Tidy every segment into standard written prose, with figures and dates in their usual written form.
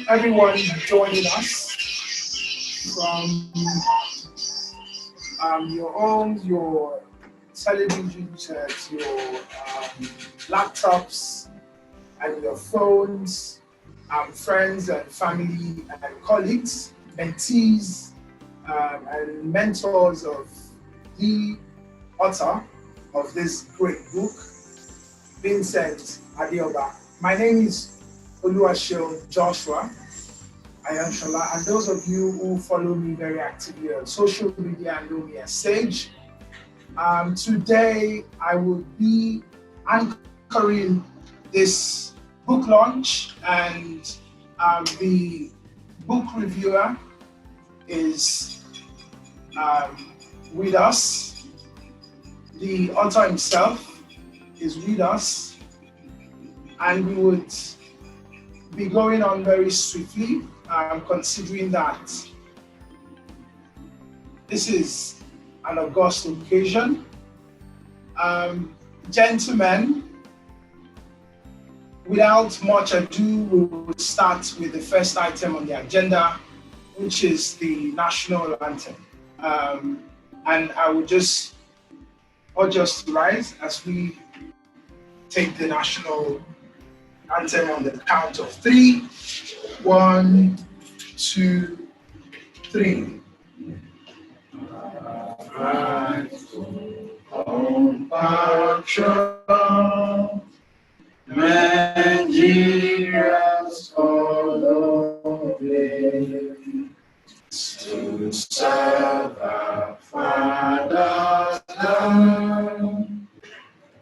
everyone joining us from your homes, your television sets, your laptops, and your phones, friends and family and colleagues, mentees, and mentors of the author of this great book, Vincent Adioba. My name is Oluwaseun Joshua Ayanshola, and those of you who follow me very actively on social media and know me as Sage, today I will be anchoring this book launch, and the book reviewer is with us. The author himself is with us, and we would be going on very swiftly, considering that this is an august occasion. Gentlemen, without much ado, we will start with the first item on the agenda, which is the national anthem. And I will just urge us to rise as we take the national anthem on the count of 3. 1, 2, 3. Compassion, Nigeria's all to serve our Father's land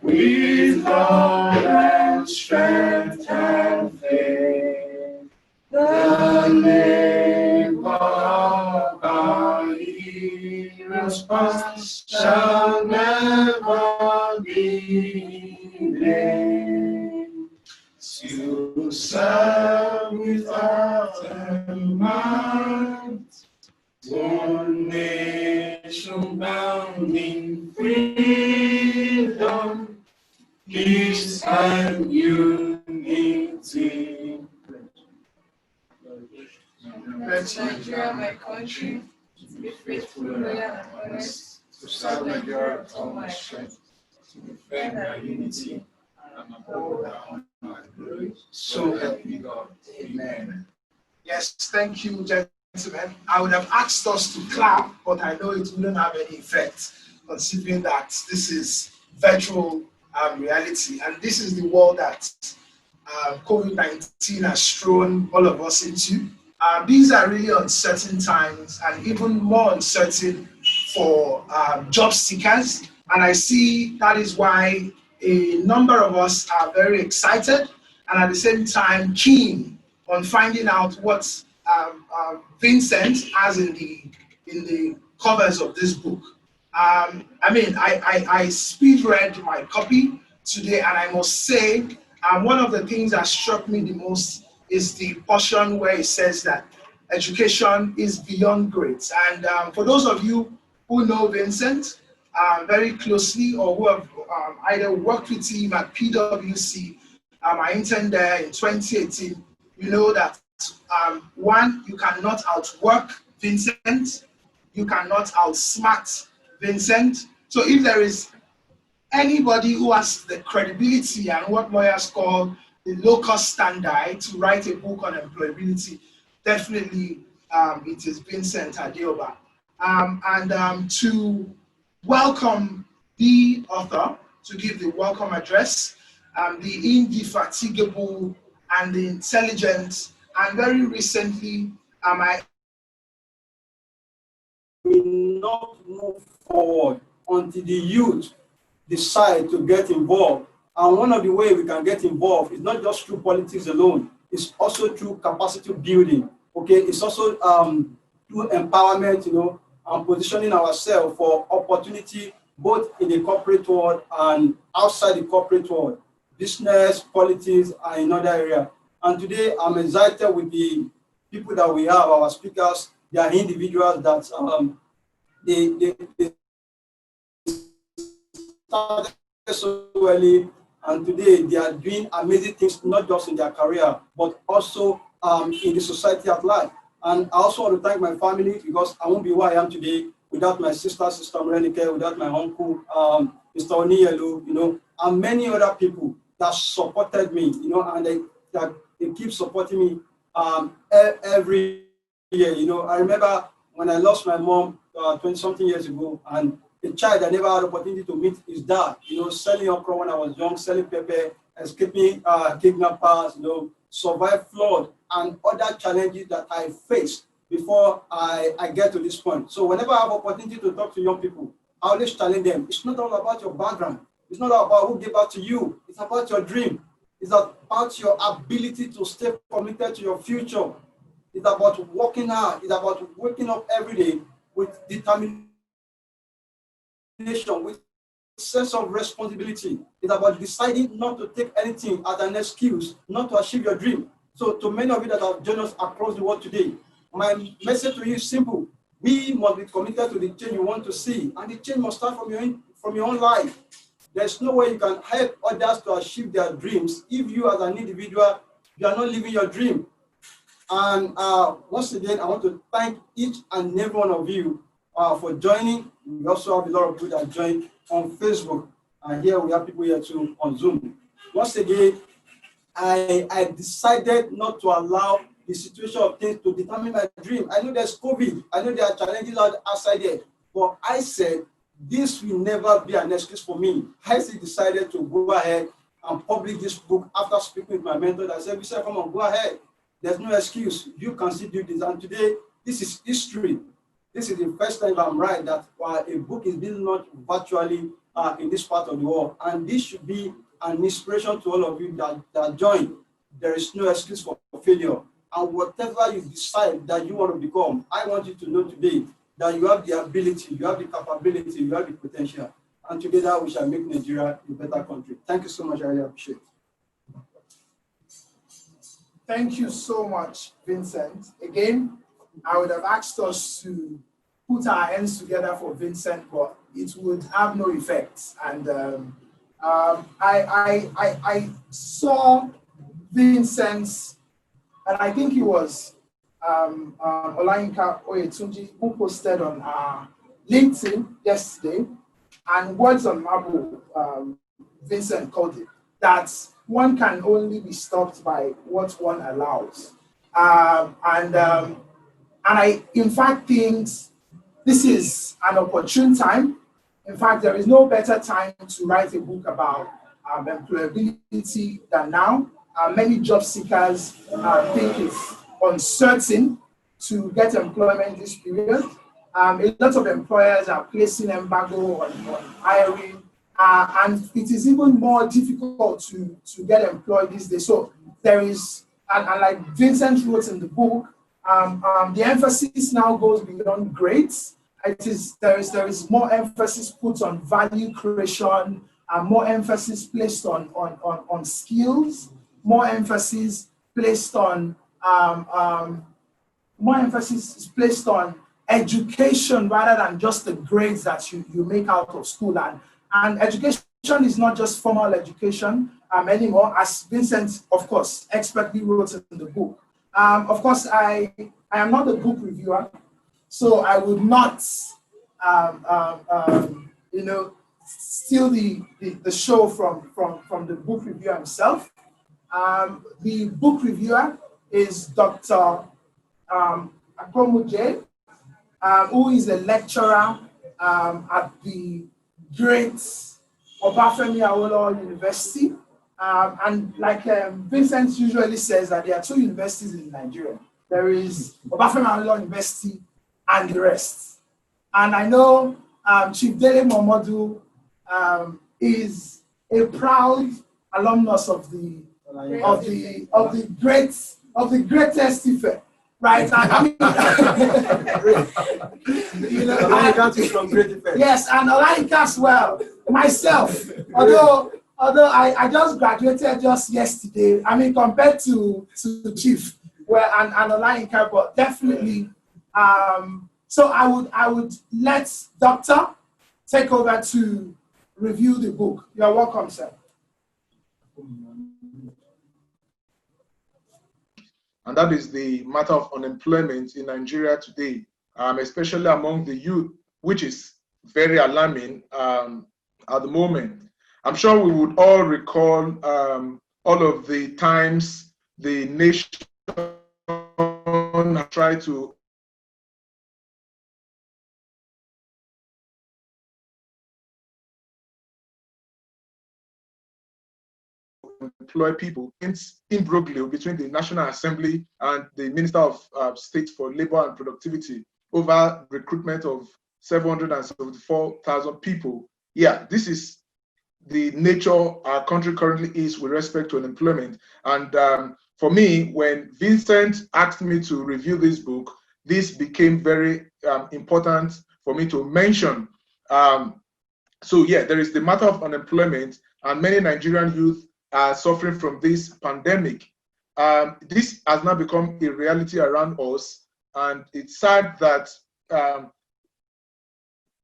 with love and strength and faith. The name of our heroes past shall never be named. To serve without a mind, one nation bound in freedom, peace and unity. Let Nigeria, my country, to be faithful, loyal, and honest, to serve Nigeria with all my strength, to defend our unity and uphold our honor and glory. So help me God. Amen. Yes, thank you, gentlemen. I would have asked us to clap, but I know it wouldn't have any effect, considering that this is virtual reality, and this is the world that COVID-19 has thrown all of us into. These are really uncertain times, and even more uncertain for job seekers. And I see that is why a number of us are very excited and at the same time keen on finding out what Vincent has in the covers of this book. I speed read my copy today, and I must say one of the things that struck me the most is the portion where it says that education is beyond grades. And for those of you who know Vincent very closely, or who have either worked with him at PwC, I interned there in 2018, you know that one, you cannot outwork Vincent, you cannot outsmart Vincent. So if there is anybody who has the credibility and what lawyers call the locus standi to write a book on employability, definitely it is Vincent Adioba. To welcome the author, to give the welcome address, the indefatigable and the intelligent, and very recently, I will not move forward until the youth decide to get involved. And one of the ways we can get involved is not just through politics alone, it's also through capacity building. Okay, it's also through empowerment, and positioning ourselves for opportunity both in the corporate world and outside the corporate world, business, politics, and in other areas. And today I'm excited with the people that we have, our speakers. They are individuals that they started so early, and today they are doing amazing things, not just in their career, but also in the society at large. And I also want to thank my family, because I won't be who I am today without my sister Morenike, without my uncle, Mr. Oniyelu, and many other people that supported me, and they keep supporting me every year. I remember when I lost my mom 20-something years ago, and a child that never had opportunity to meet his dad, selling okra when I was young, selling pepper, escaping kidnappers, survive flood and other challenges that I faced before I get to this point. So whenever I have opportunity to talk to young people, I always challenge them. It's not all about your background. It's not all about who gave out to you. It's about your dream. It's about your ability to stay committed to your future. It's about working hard. It's about waking up every day with determination, with sense of responsibility. It's about deciding not to take anything as an excuse not to achieve your dream. So to many of you that have joined us across the world today, my message to you is simple. We must be committed to the change you want to see, and the change must start from your own life. There's no way you can help others to achieve their dreams if you as an individual, you are not living your dream. And once again, I want to thank each and every one of you for joining. We also have a lot of people that join on Facebook, and here we have people here too on Zoom. Once again, I decided not to allow the situation of things to determine my dream. I know there's COVID. I know there are challenges outside there, but I said this will never be an excuse for me. I still decided to go ahead and publish this book after speaking with my mentor. I said, come on, go ahead. There's no excuse. You can still do this. And today, this is history. This is the first time I'm right that a book is being launched virtually in this part of the world. And this should be an inspiration to all of you that join. There is no excuse for failure. And whatever you decide that you want to become, I want you to know today that you have the ability, you have the capability, you have the potential. And together we shall make Nigeria a better country. Thank you so much. I really appreciate it. Thank you so much, Vincent. Again, I would have asked us to put our hands together for Vincent, but it would have no effect. And I saw Vincent's, and I think it was Olayinka Oyetunji who posted on LinkedIn yesterday, and words on marble, Vincent called it, that one can only be stopped by what one allows. And I, in fact, think this is an opportune time. In fact, there is no better time to write a book about employability than now. Many job seekers think it's uncertain to get employment this period. A lot of employers are placing embargo on hiring, and it is even more difficult to get employed these days. So there is, and like Vincent wrote in the book, the emphasis now goes beyond grades. There is more emphasis put on value creation, more emphasis placed on skills, more emphasis placed on education rather than just the grades that you make out of school. And education is not just formal education anymore, as Vincent, of course, expertly wrote in the book. Of course, I am not a book reviewer, so I would not, steal the show from the book reviewer himself. The book reviewer is Dr. Akomuje, who is a lecturer at the great Obafemi Awolowo University. And like Vincent usually says, that there are two universities in Nigeria. There is Obafemi Awolowo University and the rest. And I know Chief Dele Momodu is a proud alumnus of the greatest Ife, right? I mean, from Great Ife. Yes, and Olayinka as well. Myself, although I just graduated just yesterday. I mean, compared to Chief, and Olayinka, but definitely. So I would let Doctor take over to review the book. You're welcome, sir. and that is the matter of unemployment in Nigeria today, especially among the youth, which is very alarming at the moment. I'm sure we would all recall all of the times the nation tried to employ people in imbroglio between the National Assembly and the Minister of State for Labor and Productivity over recruitment of 774,000 people. Yeah, this is the nature our country currently is with respect to unemployment. And for me, when Vincent asked me to review this book, this became very important for me to mention. So yeah, there is the matter of unemployment, and many Nigerian youth are suffering from this pandemic. This has now become a reality around us, and it's sad that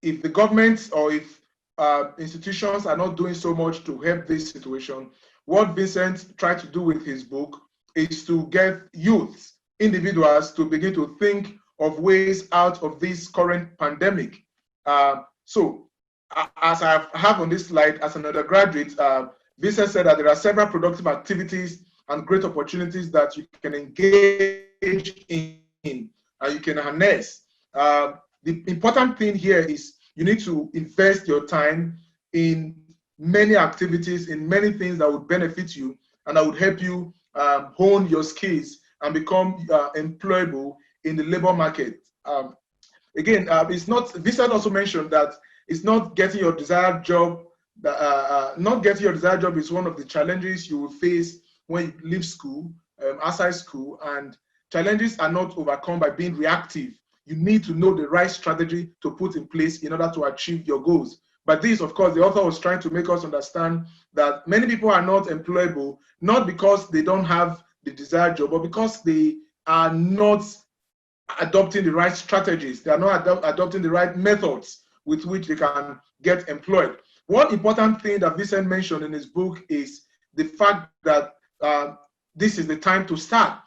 if the government or if institutions are not doing so much to help this situation, what Vincent tried to do with his book is to get youths, individuals, to begin to think of ways out of this current pandemic. So, as I have on this slide, as an undergraduate, Vincent said that there are several productive activities and great opportunities that you can engage in and you can harness. The important thing here is you need to invest your time in many activities, in many things that would benefit you and that would help you hone your skills and become employable in the labor market. Again, it's not, Vincent also mentioned that it's not getting your desired job. Not getting your desired job is one of the challenges you will face when you leave school, outside school, and challenges are not overcome by being reactive. You need to know the right strategy to put in place in order to achieve your goals. But this, of course, the author was trying to make us understand that many people are not employable, not because they don't have the desired job, but because they are not adopting the right strategies. They are not adopting the right methods with which they can get employed. One important thing that Vincent mentioned in his book is the fact that this is the time to start.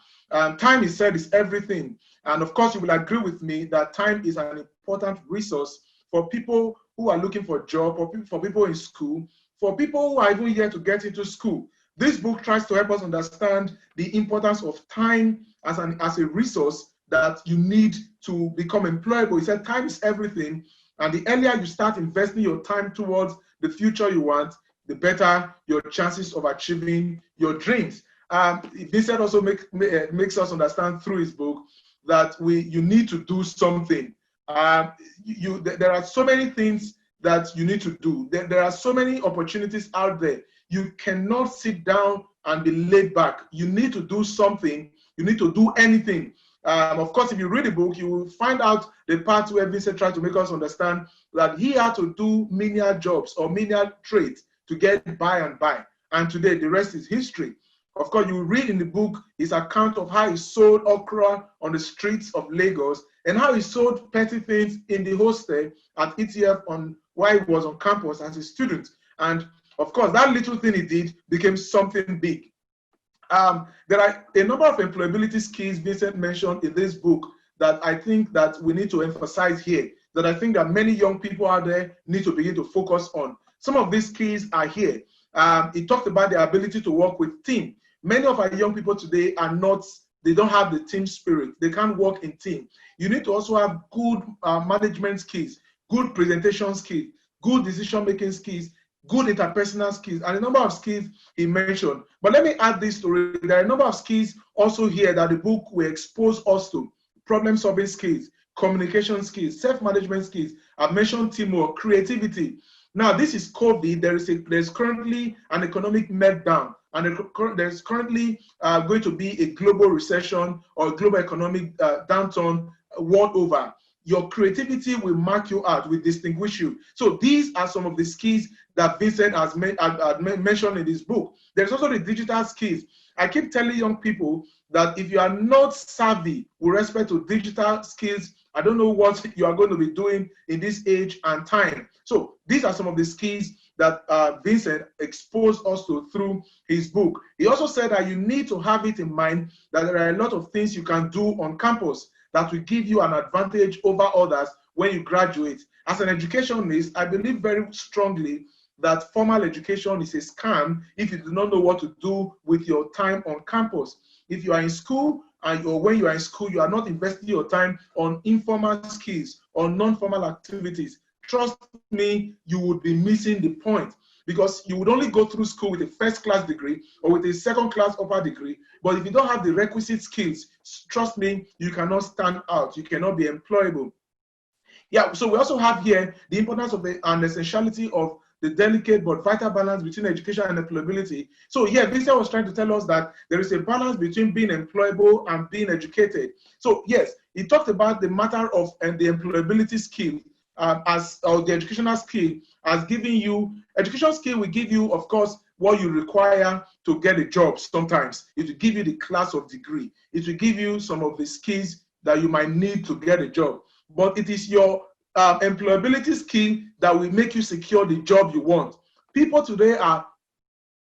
Time, he said, is everything. And of course, you will agree with me that time is an important resource for people who are looking for a job, for people in school, for people who are even here to get into school. This book tries to help us understand the importance of time as a resource that you need to become employable. He said time is everything, and the earlier you start investing your time towards the future you want, the better your chances of achieving your dreams. Vincent also makes us understand through his book that you need to do something. There are so many things that you need to do. There are so many opportunities out there. You cannot sit down and be laid back. You need to do something. You need to do anything. Of course, if you read the book, you will find out the part where Vincent tried to make us understand that he had to do menial jobs or menial trades to get by and by. And today, the rest is history. Of course, you will read in the book his account of how he sold okra on the streets of Lagos and how he sold petty things in the hostel at ETF while he was on campus as a student. And of course, that little thing he did became something big. There are a number of employability skills Vincent mentioned in this book that I think that we need to emphasize here, that I think that many young people out there need to begin to focus on. Some of these skills are here. He talked about the ability to work with team. Many of our young people today they don't have the team spirit. They can't work in team. You need to also have good management skills, good presentation skills, good decision-making skills, good interpersonal skills, and a number of skills he mentioned. But let me add this to it. There are a number of skills also here that the book will expose us to. Problem-solving skills, communication skills, self-management skills. I've mentioned teamwork, creativity. Now, this is COVID. There's currently an economic meltdown, and there's currently going to be a global recession or a global economic downturn world over. Your creativity will mark you out, will distinguish you. So these are some of the skills that Vincent has mentioned in his book. There's also the digital skills. I keep telling young people that if you are not savvy with respect to digital skills, I don't know what you are going to be doing in this age and time. So these are some of the skills that Vincent exposed us to through his book. He also said that you need to have it in mind that there are a lot of things you can do on campus that will give you an advantage over others when you graduate. As an educationist, I believe very strongly that formal education is a scam if you do not know what to do with your time on campus. If you are in school, or when you are in school, you are not investing your time on informal skills or non-formal activities, trust me, you would be missing the point, because you would only go through school with a first-class degree or with a second-class upper degree. But if you don't have the requisite skills, trust me, you cannot stand out. You cannot be employable. Yeah, so we also have here the importance of and essentiality of the delicate but vital balance between education and employability. So yeah, Vincent was trying to tell us that there is a balance between being employable and being educated. So yes, he talked about the matter of the employability skill or the educational skill as giving you, educational skill will give you, of course, what you require to get a job sometimes. It will give you the class of degree. It will give you some of the skills that you might need to get a job. But it is your employability skill that will make you secure the job you want. People today are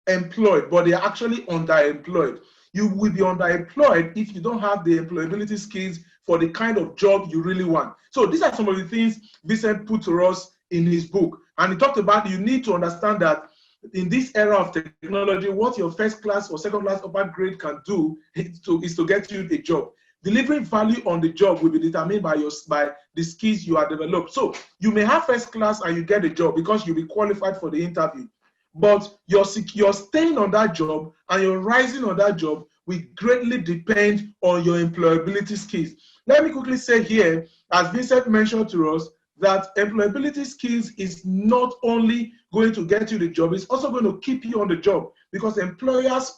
employed, but they are actually underemployed. You will be underemployed if you don't have the employability skills for the kind of job you really want. So these are some of the things Vincent put to us in his book. And he talked about you need to understand that in this era of technology, what your first class or second class upper grade can do is to get you a job. Delivering value on the job will be determined by the skills you have developed. So you may have first class and you get a job because you'll be qualified for the interview. But your staying on that job and your rising on that job will greatly depend on your employability skills. Let me quickly say here, as Vincent mentioned to us, that employability skills is not only going to get you the job, it's also going to keep you on the job, because employers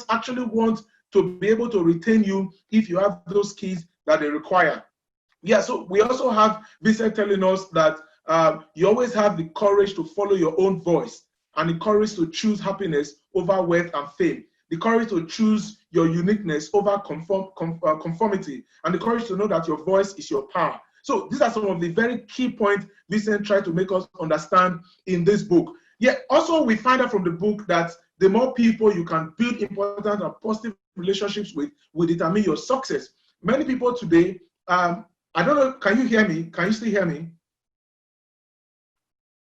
actually want to be able to retain you if you have those skills that they require. Yeah, so we also have Vincent telling us that you always have the courage to follow your own voice, and the courage to choose happiness over wealth and fame, the courage to choose your uniqueness over conformity, and the courage to know that your voice is your power. So these are some of the very key points Vincent tried to make us understand in this book. Yeah, also we find out from the book that the more people you can build important and positive relationships with will determine your success. Many people today, I don't know, can you hear me? Can you still hear me?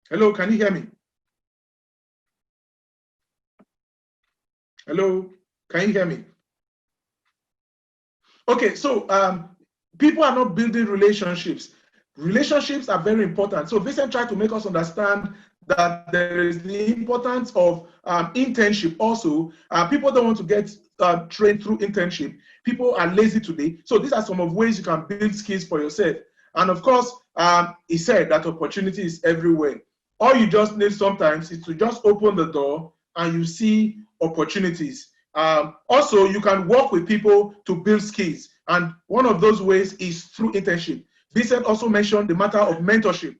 Hello, can you hear me? Hello, can you hear me? Okay, so people are not building relationships. Relationships are very important. So Vincent tried to make us understand that there is the importance of internship also. People don't want to get trained through internship. People are lazy today. So these are some of ways you can build skills for yourself. And of course, he said that opportunity is everywhere. All you just need sometimes is to just open the door and you see opportunities. Also, you can work with people to build skills. And one of those ways is through internship. Vincent also mentioned the matter of mentorship.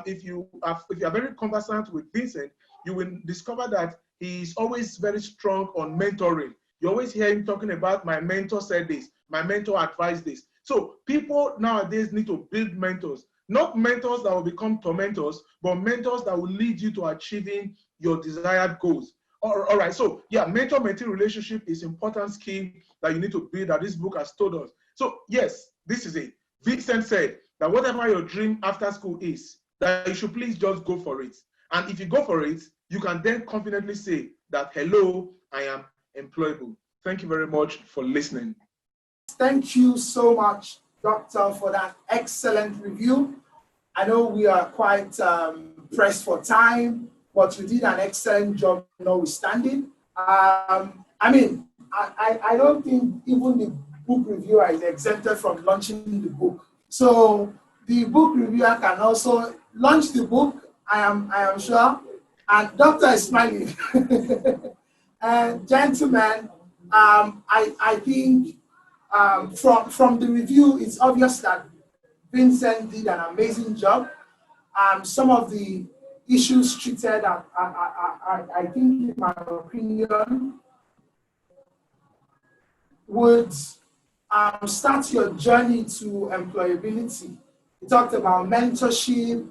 If you are very conversant with Vincent, you will discover that he is always very strong on mentoring. You always hear him talking about, my mentor said this, my mentor advised this. So people nowadays need to build mentors, not mentors that will become tormentors, but mentors that will lead you to achieving your desired goals. All right, so yeah, mentor-mentee relationship is important skill that you need to build, that this book has told us. So yes, this is it. Vincent said that whatever your dream after school is, that you should please just go for it. And if you go for it, you can then confidently say that, hello, I am employable. Thank you very much for listening. Thank you so much, Doctor, for that excellent review. I know we are quite pressed for time, but you did an excellent job notwithstanding. I don't think even the book reviewer is exempted from launching the book. So the book reviewer can also launch the book, I am sure. And Doctor is smiling. And gentlemen, I think from the review, it's obvious that Vincent did an amazing job. Some of the issues treated, I think, in my opinion, would start your journey to employability. We talked about mentorship,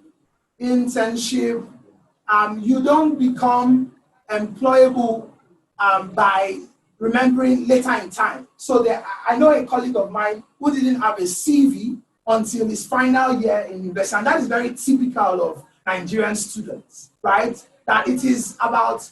internship, You don't become employable by remembering later in time. So I know a colleague of mine who didn't have a CV until his final year in university, and that is very typical of Nigerian students, right? That it is about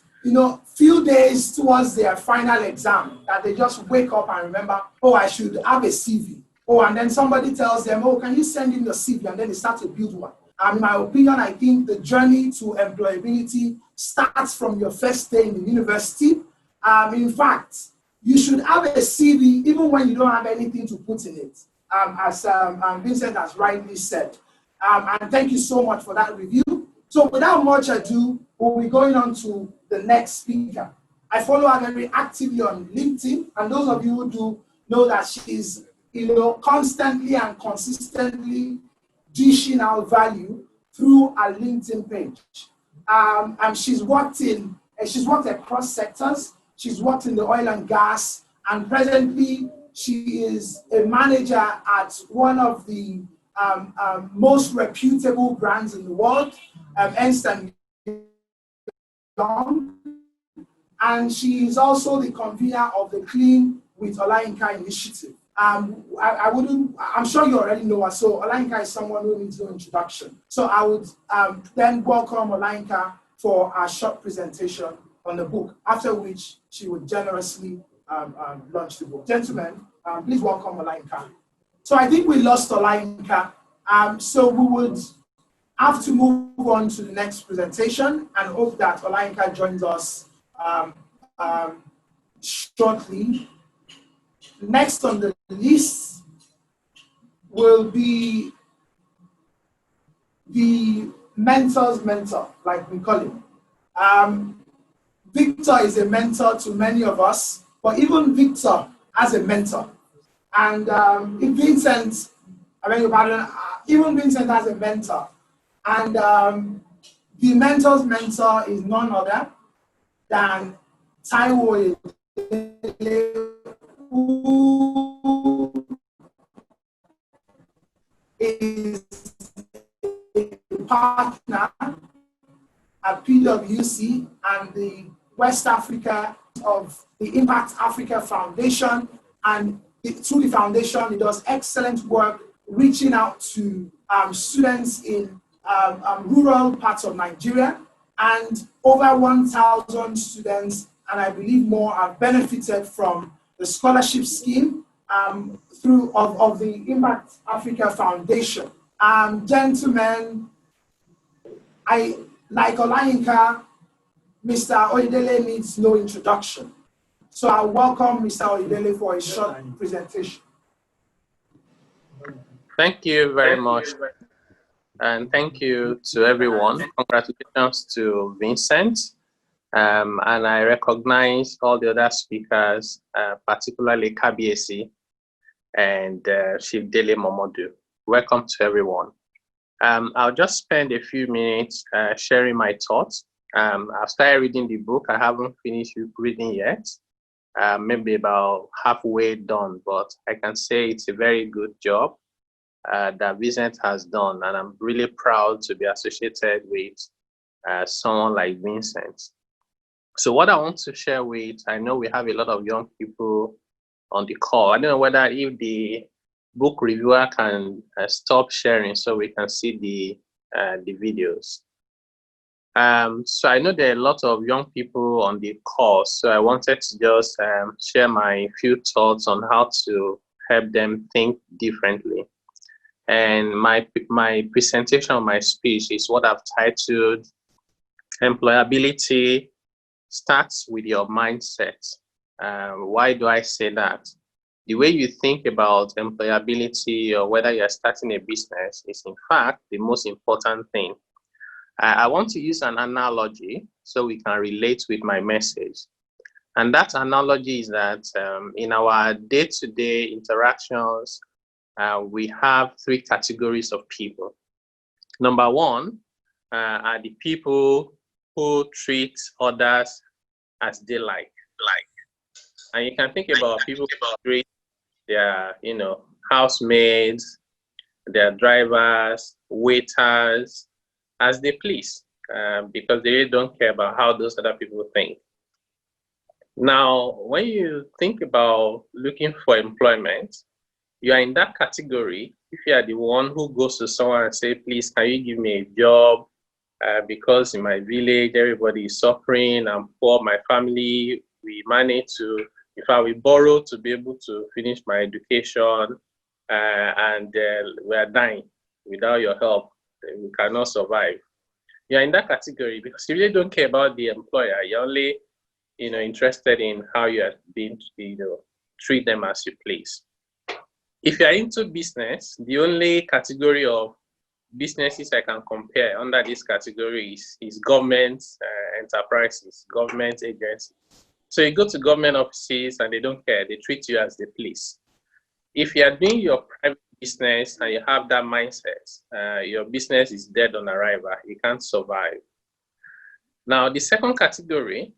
few days towards their final exam that they just wake up and remember, oh, I should have a CV. Oh, and then somebody tells them, oh, can you send in your CV? And then they start to build one. In my opinion, I think the journey to employability starts from your first day in the university. In fact, you should have a CV even when you don't have anything to put in it, as Vincent has rightly said. And thank you so much for that review. So without much ado, we'll be going on to the next speaker. I follow her very actively on LinkedIn, and those of you who do know that she's constantly and consistently dishing out value through our LinkedIn page. And she's worked across sectors. She's worked in the oil and gas, and presently she is a manager at one of the most reputable brands in the world, Ernst & Young, and she is also the convener of the Clean with Olayinka initiative. I'm sure you already know her, so Olayinka is someone who needs no introduction. So I would then welcome Olayinka for a short presentation on the book, after which she would generously launch the book. Gentlemen, please welcome Olayinka. So I think we lost Olayinka, so we would have to move on to the next presentation and hope that Olayinka joins us shortly. Next on the list will be the mentor's mentor, like we call him. Victor is a mentor to many of us, but even Victor has a mentor. And even Vincent has a mentor. And the mentor's mentor is none other than Taiwo, who is a partner at PwC and the West Africa of the Impact Africa Foundation. And through the foundation, it does excellent work reaching out to students in rural parts of Nigeria. And over 1,000 students, and I believe more, have benefited from the scholarship scheme of the Impact Africa Foundation. Gentlemen, like Olayinka, Mr. Oyedele needs no introduction. So I welcome Mr. Oyedele for a short presentation. Thank you very much. And thank you to everyone. Congratulations to Vincent. And I recognize all the other speakers, particularly Kabiesi and Chief Dele Momodu. Welcome to everyone. I'll just spend a few minutes sharing my thoughts. I've started reading the book. I haven't finished reading yet. Maybe about halfway done, but I can say it's a very good job that Vincent has done, and I'm really proud to be associated with someone like Vincent. So what I want to share with, I know we have a lot of young people on the call. I don't know whether if the book reviewer can stop sharing so we can see the videos. So I know there are a lot of young people on the call, so I wanted to just share my few thoughts on how to help them think differently. And my presentation, my speech is what I've titled Employability Starts with Your Mindset. Why do I say that? The way you think about employability or whether you're starting a business is in fact the most important thing. I want to use an analogy so we can relate with my message. And that analogy is that in our day-to-day interactions, we have three categories of people. Number one are the people who treat others as they like. And you can think about people who treat their, housemaids, their drivers, waiters, as they please. because they really don't care about how those other people think. Now, when you think about looking for employment, you are in that category if you are the one who goes to someone and say, please, can you give me a job? Because in my village, everybody is suffering. I'm poor, my family, we manage to, in fact, we borrow to be able to finish my education, and we are dying. Without your help, we cannot survive. You're in that category because you really don't care about the employer. You're only, interested in how you are being, treat them as you please. If you're into business, the only category of businesses I can compare under this category is government enterprises, government agencies. So you go to government offices and they don't care. They treat you as they please. If you are doing your private business and you have that mindset, your business is dead on arrival. You can't survive. Now, the second category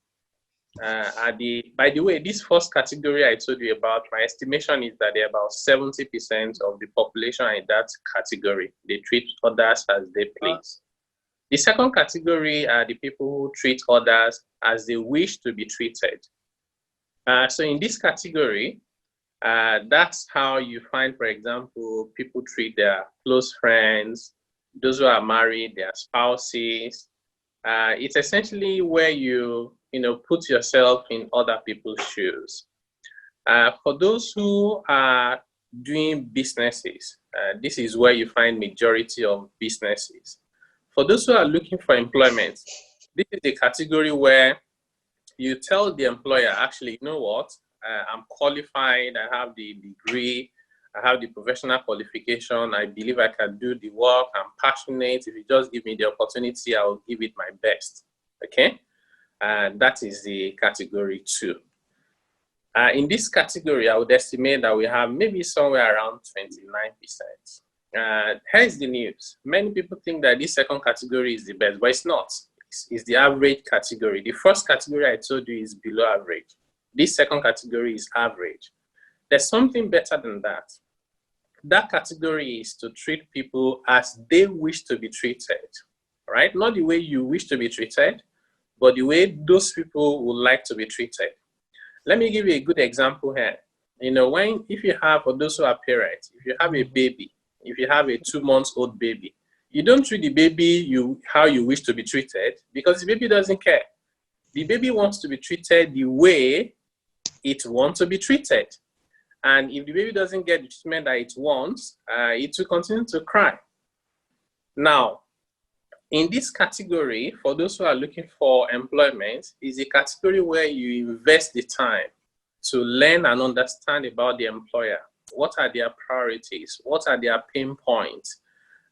by the way, this first category I told you about, my estimation is that about 70% of the population are in that category. They treat others as they please. The second category are the people who treat others as they wish to be treated. So in this category, that's how you find, for example, people treat their close friends, those who are married, their spouses. It's essentially where you put yourself in other people's shoes. For those who are doing businesses, this is where you find majority of businesses. For those who are looking for employment, this is the category where you tell the employer, actually, you know what, I'm qualified, I have the degree, I have the professional qualification, I believe I can do the work, I'm passionate, if you just give me the opportunity, I will give it my best, okay? And that is the category 2. In this category, I would estimate that we have maybe somewhere around 29%. Here's the news. Many people think that this second category is the best, but it's not. It's the average category. The first category I told you is below average. This second category is average. There's something better than that. That category is to treat people as they wish to be treated, right? Not the way you wish to be treated, but the way those people would like to be treated. Let me give you a good example here. If you have, for those who are parents, if you have a baby, if you have a 2-month-old baby, you don't treat the baby how you wish to be treated because the baby doesn't care. The baby wants to be treated the way it wants to be treated. And if the baby doesn't get the treatment that it wants, it will continue to cry. Now, in this category, for those who are looking for employment, is a category where you invest the time to learn and understand about the employer. What are their priorities? What are their pain points?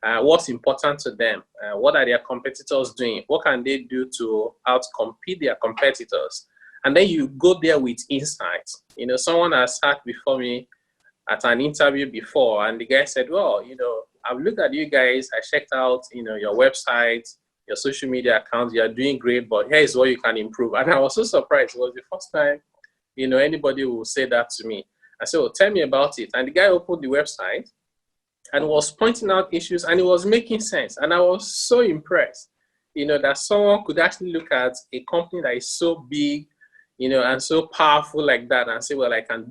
What's important to them? What are their competitors doing? What can they do to outcompete their competitors? And then you go there with insights. Someone has sat before me at an interview before, and the guy said, well, I've looked at you guys, I checked out, your website, your social media accounts, you're doing great, but here's what you can improve. And I was so surprised. It was the first time, anybody will say that to me. I said, well, tell me about it. And the guy opened the website and was pointing out issues, and it was making sense. And I was so impressed, that someone could actually look at a company that is so big, and so powerful like that and say, well, I can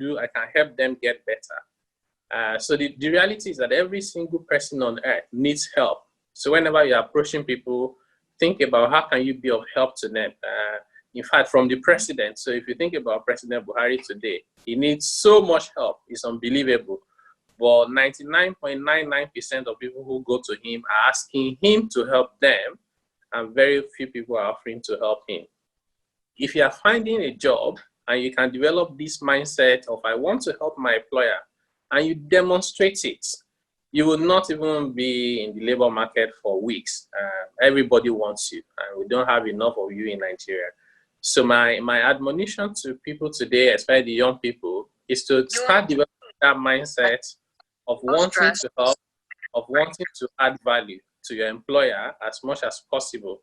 help them get better. So the reality is that every single person on earth needs help. So whenever you're approaching people, think about how can you be of help to them. In fact, from the president. So if you think about President Buhari today, he needs so much help. It's unbelievable. But 99.99% of people who go to him are asking him to help them, and very few people are offering to help him. If you are finding a job and you can develop this mindset of I want to help my employer, and you demonstrate it, you will not even be in the labor market for weeks. Everybody wants you, and we don't have enough of you in Nigeria. So my admonition to people today, especially the young people, is to start developing that mindset of wanting to help, of wanting to add value to your employer as much as possible.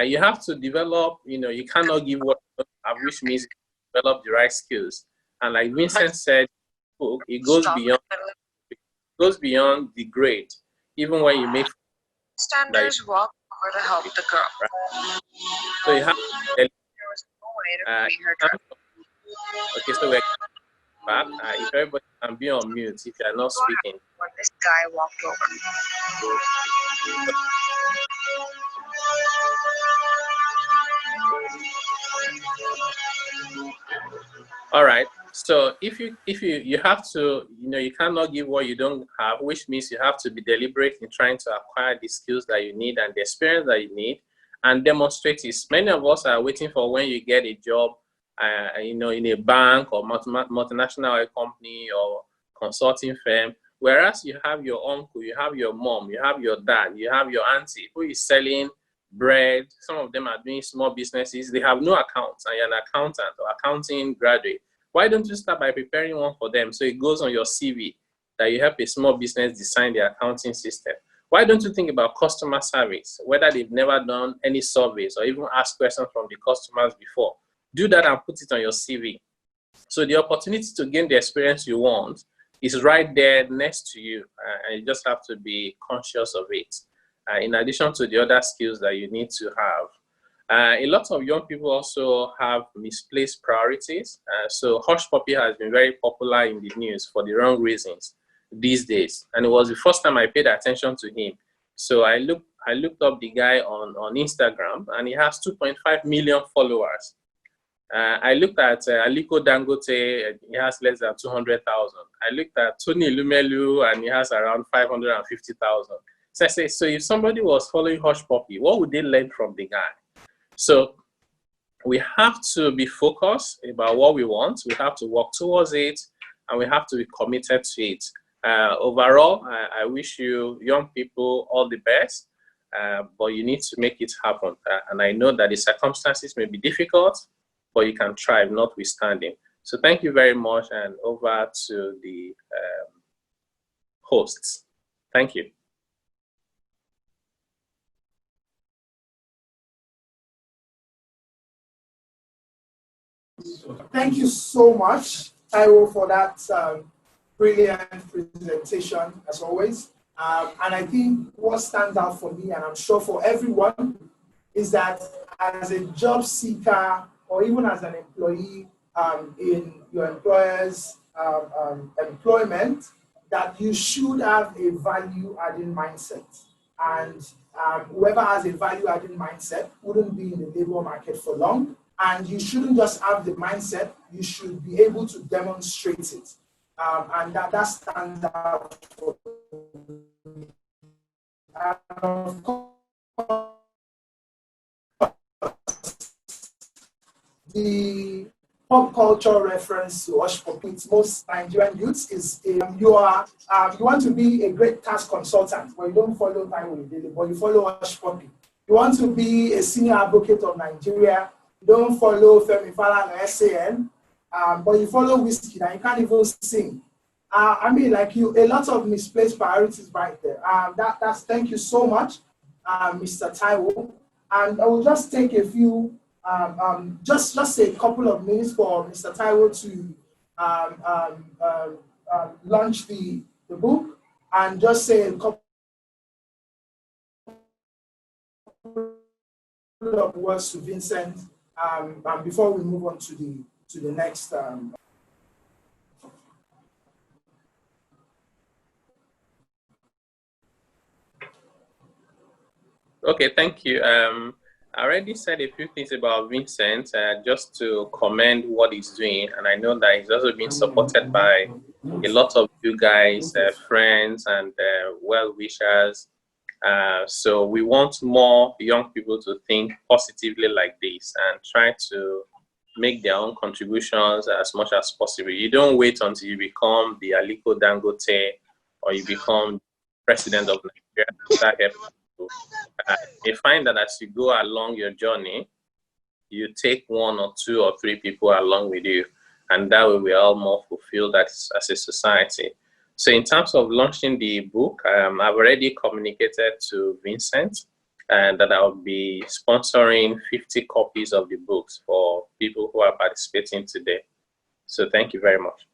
You have to develop, you cannot give what you don't have, which means develop the right skills. And like Vincent said, it goes beyond the grade. Even when you make standards work to help the girl. Right? So you have to, There was no way to free her dress. okay, so we're back. If everybody can be on mute if you're not speaking. When this guy walked over. All right. So if you have to, you cannot give what you don't have, which means you have to be deliberate in trying to acquire the skills that you need and the experience that you need and demonstrate it. Many of us are waiting for when you get a job, in a bank or multinational oil company or consulting firm, whereas you have your uncle, you have your mom, you have your dad, you have your auntie who is selling bread. Some of them are doing small businesses. They have no accounts, and you're an accountant or accounting graduate. Why don't you start by preparing one for them so it goes on your CV that you help a small business design their accounting system? Why don't you think about customer service, whether they've never done any surveys or even asked questions from the customers before? Do that and put it on your CV. So the opportunity to gain the experience you want is right there next to you, and you just have to be conscious of it. In addition to the other skills that you need to have. A lot of young people also have misplaced priorities. So Hush Puppy has been very popular in the news for the wrong reasons these days. And it was the first time I paid attention to him. So I looked up the guy on Instagram, and he has 2.5 million followers. I looked at Aliko Dangote, he has less than 200,000. I looked at Tony Lumelu, and he has around 550,000. So I say, so if somebody was following Hush Puppy, what would they learn from the guy? So we have to be focused about what we want. We have to work towards it, and we have to be committed to it. Overall, I wish you young people all the best, but you need to make it happen. And I know that the circumstances may be difficult, but you can thrive notwithstanding. So thank you very much, and over to the hosts. Thank you. Thank you so much, Taiwo, for that brilliant presentation, as always. And I think what stands out for me, and I'm sure for everyone, is that as a job seeker or even as an employee in your employer's employment, that you should have a value-adding mindset. And whoever has a value-adding mindset wouldn't be in the labor market for long. And you shouldn't just have the mindset, you should be able to demonstrate it. And that stands out for me. Of course, the pop culture reference to Hush Puppy with most Nigerian youths is you want to be a great task consultant, but you don't follow Taiwo Daily, but you follow Hush Puppy. You want to be a senior advocate of Nigeria, you don't follow Femi Falana SAN, but you follow Whiskey and you can't even sing. I mean, like a lot of misplaced priorities right there. That's thank you so much, Mr. Taiwo. And I will just take a few. Just a couple of minutes for Mr. Taiwo to launch the book, and just say a couple of words to Vincent before we move on to the next. Okay, thank you. I already said a few things about Vincent, just to commend what he's doing. And I know that he's also been supported by a lot of you guys, friends and well-wishers. So we want more young people to think positively like this and try to make their own contributions as much as possible. You don't wait until you become the Aliko Dangote or you become president of Nigeria to start helping people. You find that as you go along your journey, you take one or two or three people along with you, and that way we're all more fulfilled as a society. So in terms of launching the book, I've already communicated to Vincent that I'll be sponsoring 50 copies of the books for people who are participating today. So thank you very much.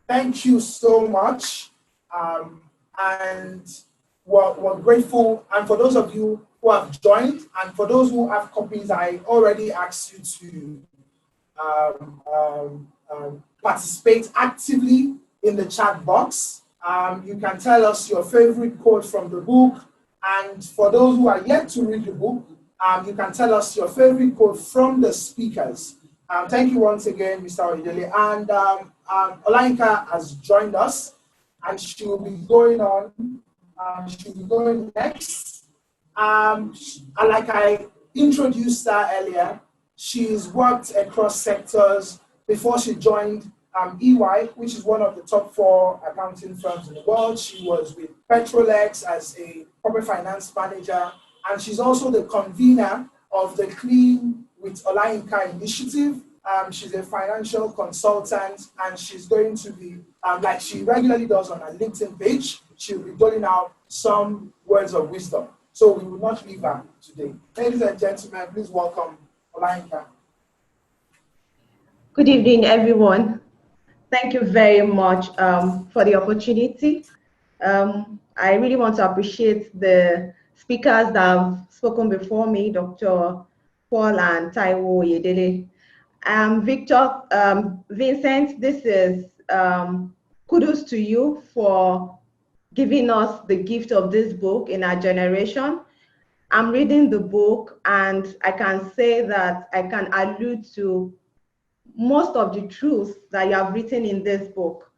Thank you so much. And we're grateful. And for those of you who who have joined. And for those who have copies, I already asked you to participate actively in the chat box. You can tell us your favorite quote from the book. And for those who are yet to read the book, you can tell us your favorite quote from the speakers. Thank you once again, Mr. Oyedele. And Olayinka has joined us, and she will be going on. She will be going next. Like I introduced her earlier, she's worked across sectors before she joined EY, which is one of the top 4 accounting firms in the world. She was with Petrolex as a corporate finance manager, and she's also the convener of the Clean with Olayinka initiative. She's a financial consultant, and she's going to be, like she regularly does on her LinkedIn page, she'll be doling out some words of wisdom. So we will not leave her today. Ladies and gentlemen, please welcome Olayinka. Good evening, everyone. Thank you very much for the opportunity. I really want to appreciate the speakers that have spoken before me, Dr. Paul and Taiwo Oyedele. Victor, Vincent, this is kudos to you for giving us the gift of this book in our generation. I'm reading the book, and I can say that I can allude to most of the truths that you have written in this book.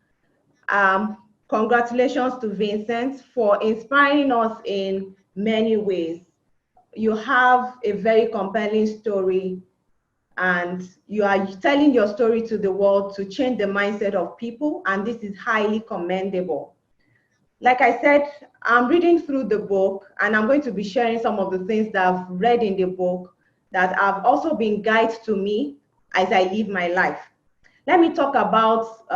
Congratulations to Vincent for inspiring us in many ways. You have a very compelling story, and you are telling your story to the world to change the mindset of people, and this is highly commendable. Like I said, I'm reading through the book, and I'm going to be sharing some of the things that I've read in the book that have also been guides to me as I live my life. Let me talk about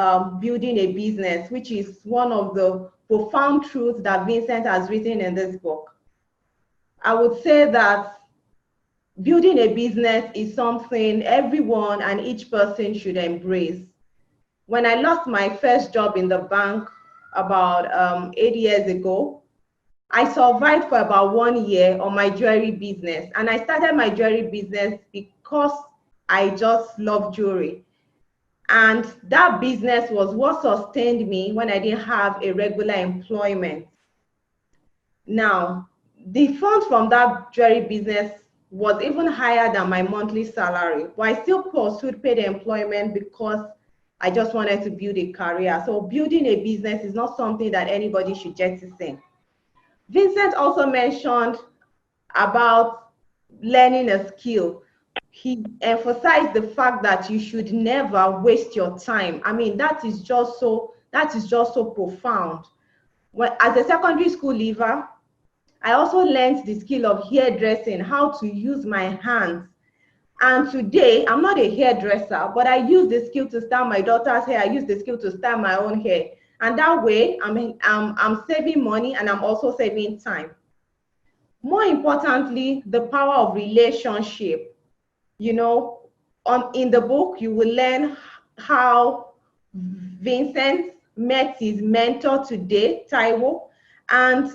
building a business, which is one of the profound truths that Vincent has written in this book. I would say that building a business is something everyone and each person should embrace. When I lost my first job in the bank about 8 years ago, I survived for about 1 year on my jewelry business. And I started my jewelry business because I just love jewelry. And that business was what sustained me when I didn't have a regular employment. Now, the funds from that jewelry business was even higher than my monthly salary, but I still pursued paid employment because I just wanted to build a career. So building a business is not something that anybody should jettison. Vincent also mentioned about learning a skill. He emphasized the fact that you should never waste your time. I mean, that is just so profound. Well, as a secondary school leaver, I also learned the skill of hairdressing, how to use my hands. And today, I'm not a hairdresser, but I use the skill to style my daughter's hair. I use the skill to style my own hair. And that way, I'm saving money, and I'm also saving time. More importantly, the power of relationship. You know, in the book, you will learn how Vincent met his mentor today, Taiwo, and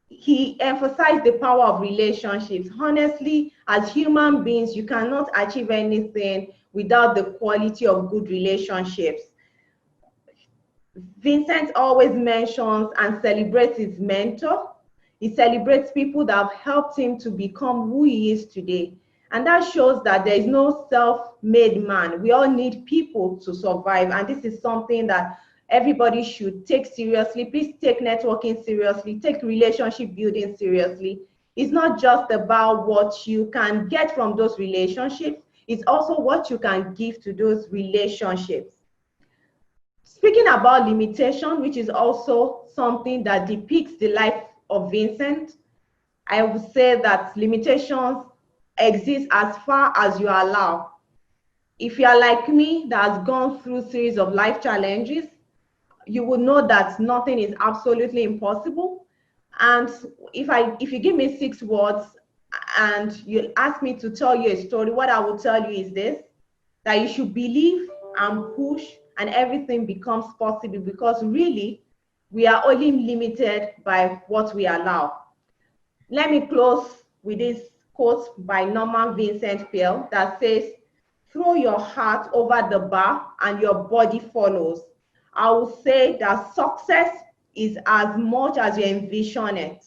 he emphasized the power of relationships. Honestly, as human beings, you cannot achieve anything without the quality of good relationships. Vincent always mentions and celebrates his mentor. He celebrates people that have helped him to become who he is today. And that shows that there is no self-made man. We all need people to survive. And this is something that everybody should take seriously. Please take networking seriously, take relationship building seriously. It's not just about what you can get from those relationships, it's also what you can give to those relationships. Speaking about limitation, which is also something that depicts the life of Vincent, I would say that limitations exist as far as you allow. If you are like me that has gone through a series of life challenges, you will know that nothing is absolutely impossible. And if you give me 6 words and you ask me to tell you a story, what I will tell you is this: that you should believe and push, and everything becomes possible, because really we are only limited by what we allow. Let me close with this quote by Norman Vincent Peale that says, "Throw your heart over the bar and your body follows." I would say that success is as much as you envision it.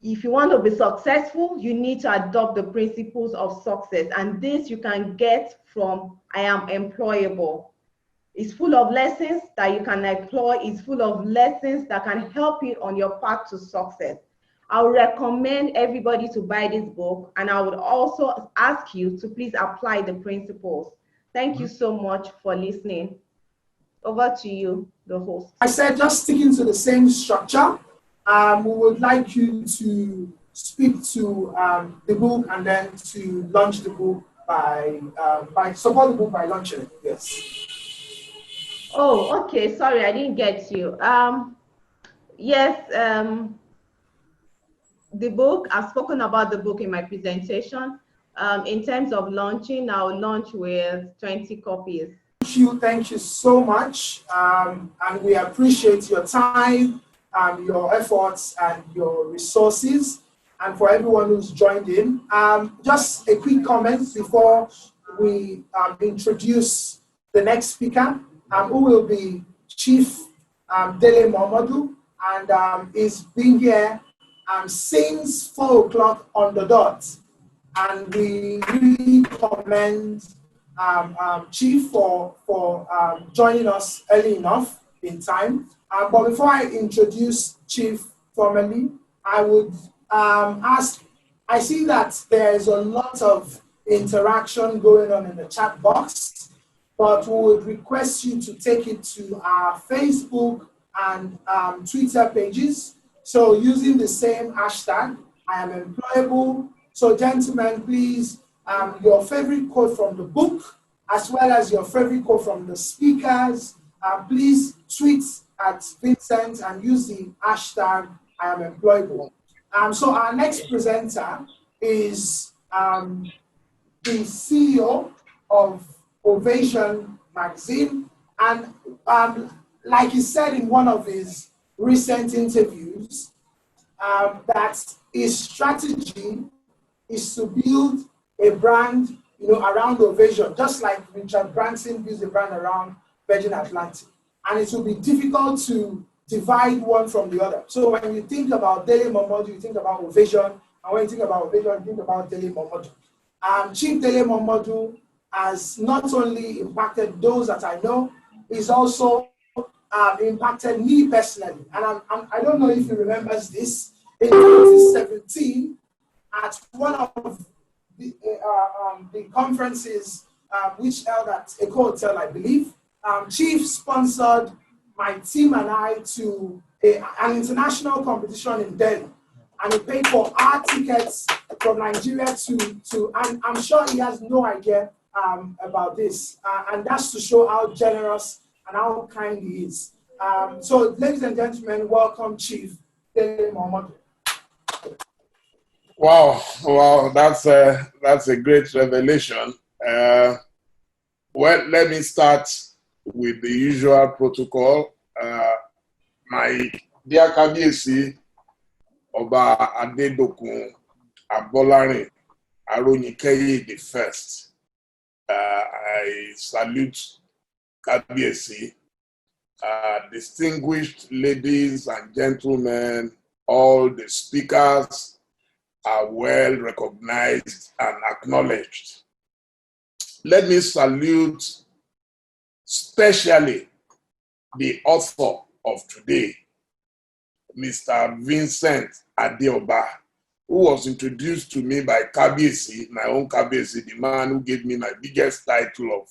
If you want to be successful, you need to adopt the principles of success. And this you can get from I Am Employable. It's full of lessons that you can employ. It's full of lessons that can help you on your path to success. I would recommend everybody to buy this book, and I would also ask you to please apply the principles. Thank you so much for listening. Over to you, the host. I said just sticking to the same structure. We would like you to speak to the book and then to launch the book by support the book by launching it. Yes. Oh, okay. Sorry, I didn't get you. Yes, the book, I've spoken about the book in my presentation. In terms of launching, I'll launch with 20 copies. Thank you so much. And we appreciate your time, your efforts, and your resources. And for everyone who's joined in, just a quick comment before we introduce the next speaker, who will be Chief Dele Momodu, and is being here since 4 o'clock on the dot. And we really commend Chief for joining us early enough in time. But before I introduce Chief formally, I would ask, I see that there's a lot of interaction going on in the chat box, but we would request you to take it to our Facebook and Twitter pages. So using the same hashtag, I am employable. So gentlemen, please, your favorite quote from the book, as well as your favorite quote from the speakers, please tweet at Vincent and use the hashtag I am employable. So our next presenter is the CEO of Ovation magazine. And like he said in one of his recent interviews, that his strategy is to build a brand, around Ovation, just like Richard Branson builds a brand around Virgin Atlantic. And it will be difficult to divide one from the other. So when you think about Dele Momodu, you think about Ovation, and when you think about Ovation, you think about Dele Momodu. Chief Dele Momodu has not only impacted those that I know, he's also impacted me personally. And I don't know if he remembers this. In 2017, at one of the conferences which held at Eco Hotel, I believe, Chief sponsored my team and I to an international competition in Delhi. And he paid for our tickets from Nigeria to and I'm sure he has no idea about this. And that's to show how generous and how kind he is. So, ladies and gentlemen, welcome Chief Dele Momodu. Wow, that's a great revelation. Well, let me start with the usual protocol. My dear Kabiyesi, Oba Adedokun Abolarin Aronikeye the First. I salute Kabiyesi, distinguished ladies and gentlemen, all the speakers are well recognized and acknowledged. Let me salute especially the author of today, Mr. Vincent Adeoba, who was introduced to me by Kabiyesi, my own Kabiyesi, the man who gave me my biggest title of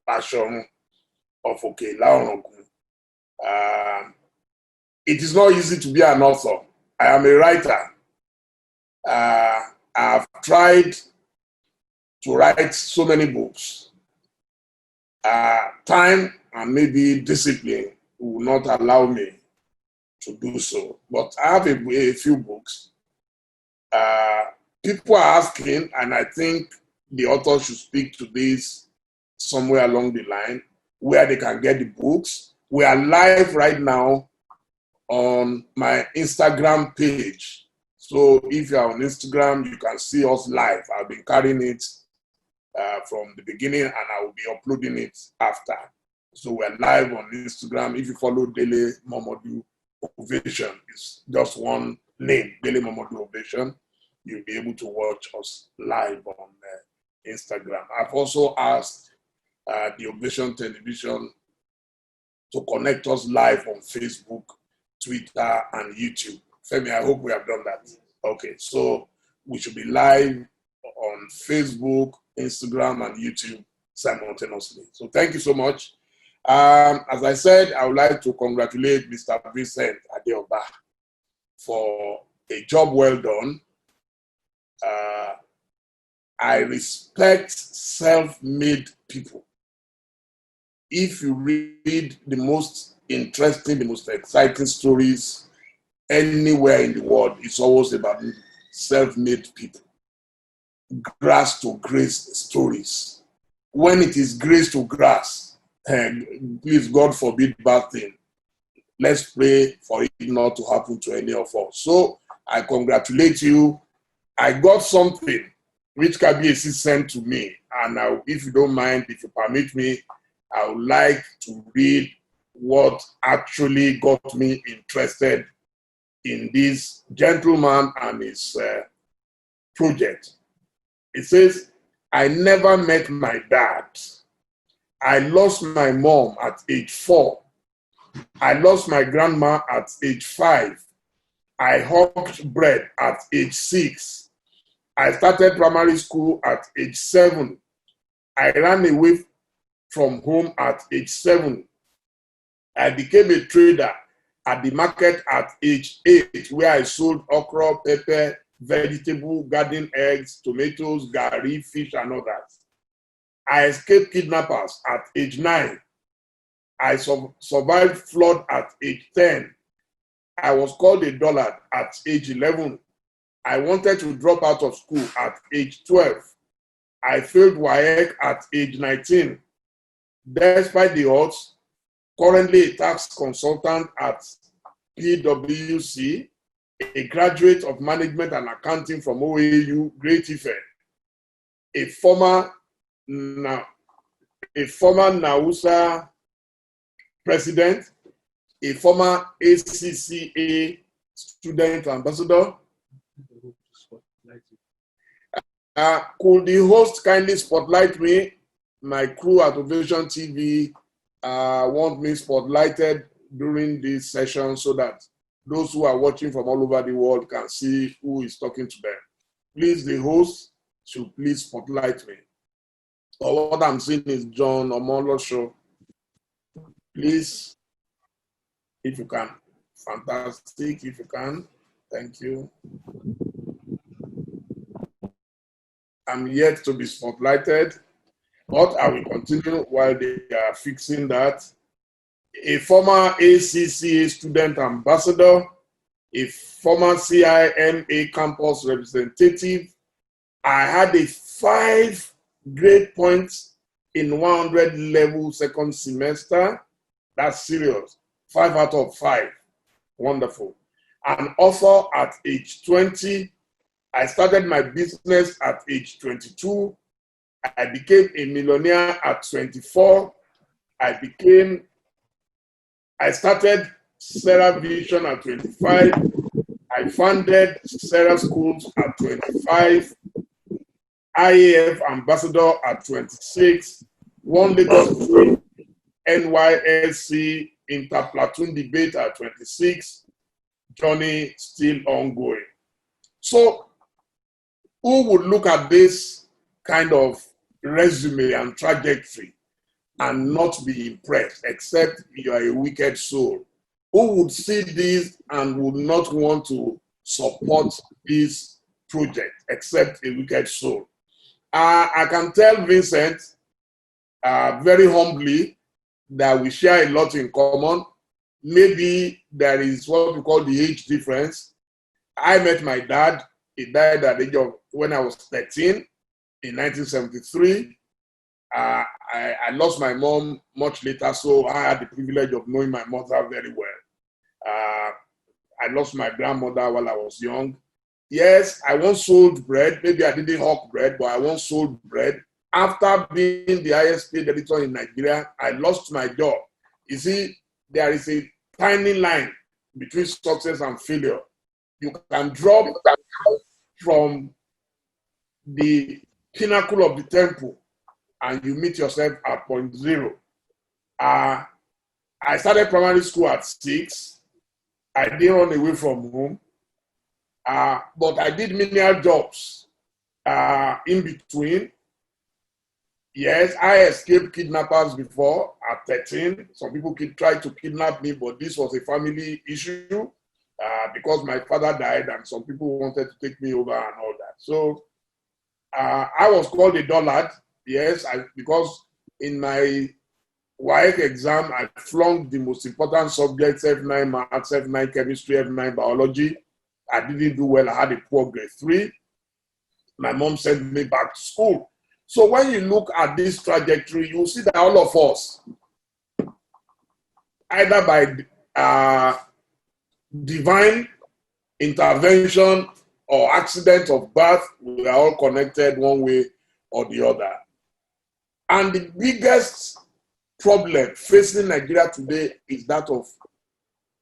Passion of Okela Orogun. It is not easy to be an author. I am a writer. I've tried to write so many books. Time and maybe discipline will not allow me to do so. But I have a few books. People are asking, and I think the author should speak to this somewhere along the line, where they can get the books. We are live right now on my Instagram page, So if you're on Instagram, you can see us live. I've been carrying it from the beginning, and I will be uploading it after. So we're live on Instagram. If you follow Dele Momodu Ovation, it's just one name, Dele Momodu Ovation. You'll be able to watch us live on Instagram. I've also asked the Ovation Television to connect us live on Facebook, Twitter, and YouTube. Femi, I hope we have done that. Okay, so we should be live on Facebook, Instagram, and YouTube simultaneously. So thank you so much. As I said, I would like to congratulate Mr. Vincent Adeoba for a job well done. I respect self-made people. If you read the most interesting, the most exciting stories anywhere in the world, it's always about self-made people. Grass to grace stories. When it is grace to grass, please, God forbid bad thing. Let's pray for it not to happen to any of us. So I congratulate you. I got something which Kabiesi sent to me, and if you don't mind, if you permit me, I would like to read what actually got me interested in this gentleman and his project. It says, I never met my dad. I lost my mom at age 4. I lost my grandma at age 5. I hawked bread at age 6. I started primary school at age 7. I ran away from home at age 7. I became a trader at the market at age 8, where I sold okra, pepper, vegetable, garden eggs, tomatoes, gari, fish, and others. I escaped kidnappers at age 9. I survived flood at age 10. I was called a dullard at age 11. I wanted to drop out of school at age 12. I failed WAEC at age 19. Despite the odds, currently a tax consultant at PwC, a graduate of management and accounting from OAU, Great Ife, a former NAUSA president, a former ACCA student ambassador. Could the host kindly spotlight me? My crew at Ovation TV want me spotlighted during this session so that those who are watching from all over the world can see who is talking to them. Please, the host should please spotlight me. Or what I'm seeing is John Omolo Show. Please, if you can. Fantastic, if you can. Thank you. I'm yet to be spotlighted, but I will continue while they are fixing that. A former ACCA student ambassador, a former CIMA campus representative. I had a 5 grade points in 100 level second semester. That's serious. 5 out of 5. Wonderful. An author at age 20. I started my business at age 22. I became a millionaire at 24. I started Sarah Vision at 25. I founded Sarah Schools at 25. IAF ambassador at 26. Won Lagos NYSC interplatoon debate at 26. Journey still ongoing. So, who would look at this kind of resume and trajectory and not be impressed, except you are a wicked soul? Who would see this and would not want to support this project, except a wicked soul? I can tell Vincent very humbly that we share a lot in common. Maybe there is what we call the age difference. I met my dad. He died at the age of when I was 13 in 1973. I lost my mom much later, so I had the privilege of knowing my mother very well. I lost my grandmother while I was young. Yes, I once sold bread. Maybe I didn't hawk bread, but I once sold bread. After being the highest paid editor in Nigeria, I lost my job. You see, there is a tiny line between success and failure. You can drop from the pinnacle of the temple and you meet yourself at point zero. I started primary school at 6. I didn't run away from home, but I did menial jobs in between. Yes, I escaped kidnappers before at 13. Some people tried to kidnap me, but this was a family issue because my father died and some people wanted to take me over and all that. So I was called a dullard, yes, because in my WAEC exam, I flunked the most important subjects, F9 maths, F9 chemistry, F9 biology. I didn't do well. I had a poor grade 3. My mom sent me back to school. So when you look at this trajectory, you'll see that all of us, either by divine intervention or accident of birth, we are all connected one way or the other. And the biggest problem facing Nigeria today is that of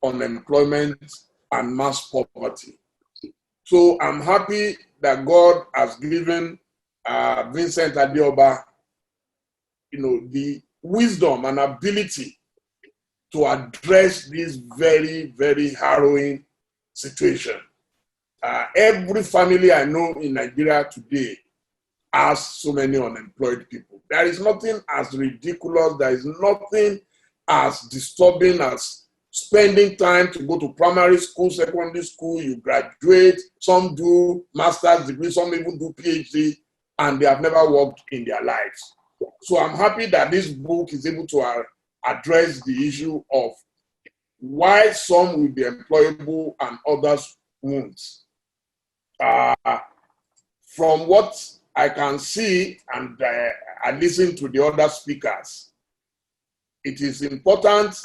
unemployment and mass poverty. So I'm happy that God has given Vincent Adeoba, the wisdom and ability to address this very, very harrowing situation. Every family I know in Nigeria today has so many unemployed people. There is nothing as ridiculous, there is nothing as disturbing as spending time to go to primary school, secondary school, you graduate, some do master's degree, some even do PhD, and they have never worked in their lives. So I'm happy that this book is able to address the issue of why some will be employable and others won't. From what I can see and I listen to the other speakers, it is important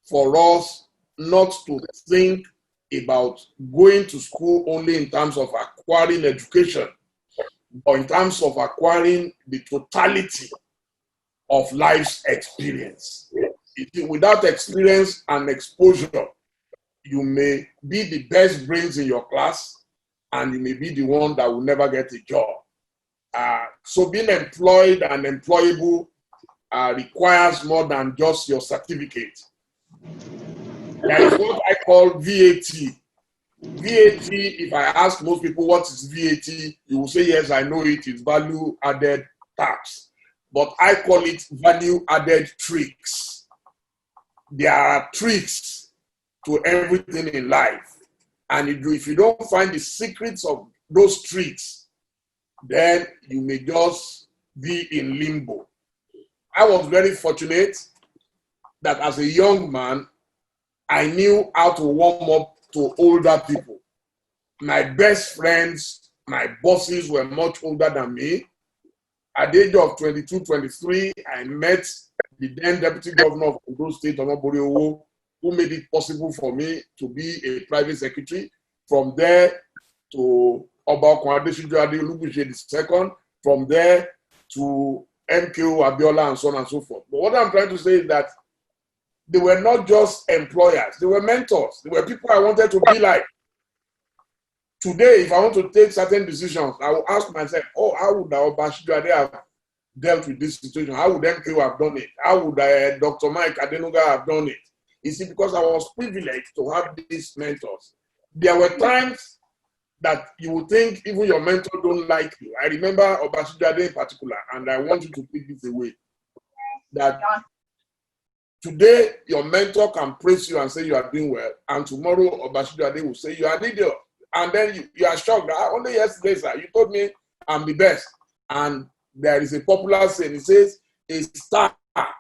for us not to think about going to school only in terms of acquiring education, but in terms of acquiring the totality of life's experience. Without experience and exposure, you may be the best brains in your class, and you may be the one that will never get a job. So being employed and employable requires more than just your certificate. There is what I call VAT. VAT, if I ask most people what is VAT, you will say, yes, I know it is value added tax. But I call it value added tricks. There are tricks to everything in life. And if you don't find the secrets of those tricks, then you may just be in limbo. I was very fortunate that as a young man, I knew how to warm up to older people. My best friends, my bosses were much older than me. At the age of 22, 23, I met the then Deputy Governor of Ondo State, who made it possible for me to be a private secretary. From there to Oba Olubuche II, from there to MKO Abiola, and so on and so forth. But what I'm trying to say is that they were not just employers, they were mentors. They were people I wanted to be like. Today, if I want to take certain decisions, I will ask myself, how would Obashidade have dealt with this situation? How would MKO have done it? How would Dr. Mike Adenuga have done it? You see, because I was privileged to have these mentors. There were times that you would think even your mentor don't like you. I remember Obashidade in particular, and I want you to take this away. That today, your mentor can praise you and say you are doing well, and tomorrow Obashidade will say you are an idiot. And then you are shocked. Only yesterday, sir, you told me I'm the best. And there is a popular saying, it says, a star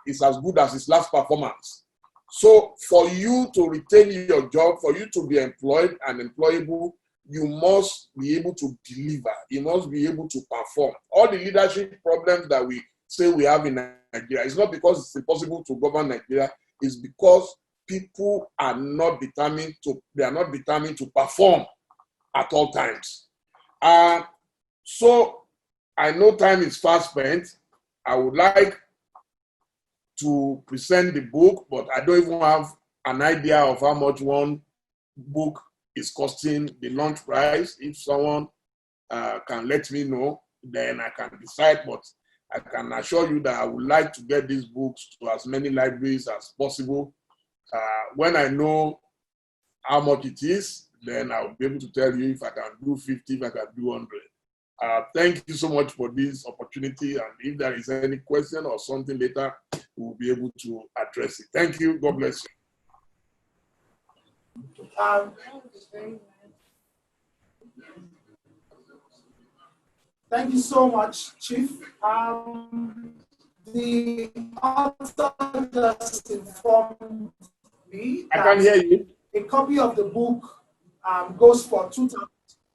is as good as his last performance. So for you to retain your job, for you to be employed and employable, you must be able to deliver. You must be able to perform. All the leadership problems that we say we have in Nigeria, it's not because it's impossible to govern Nigeria, it's because people are not determined to perform. at all times. So I know time is fast spent. I would like to present the book, but I don't even have an idea of how much one book is costing, the launch price. If someone can let me know, then I can decide. But I can assure you that I would like to get these books to as many libraries as possible. When I know how much it is, then I'll be able to tell you if I can do 50, if I can do 100. Thank you so much for this opportunity. And if there is any question or something later, we'll be able to address it. Thank you. God bless you. Thank you so much, Chief. The author just informed me I can hear you. a copy of the book goes for 2,000.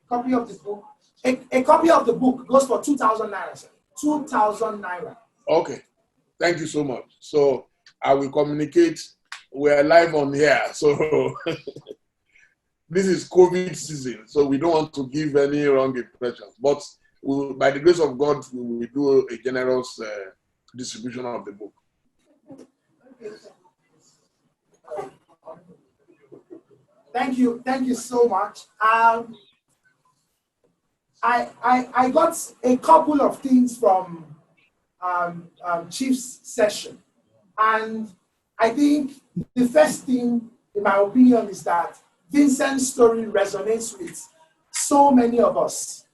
Copy of the book. A copy of the book goes for 2,000 naira. Sir. 2,000 naira. Okay. Thank you so much. So I will communicate. We're live on here. So this is COVID season. So we don't want to give any wrong impressions. But by the grace of God, we will do a generous distribution of the book. Thank you so much. I got a couple of things from Chief's session, and I think the first thing, in my opinion, is that Vincent's story resonates with so many of us.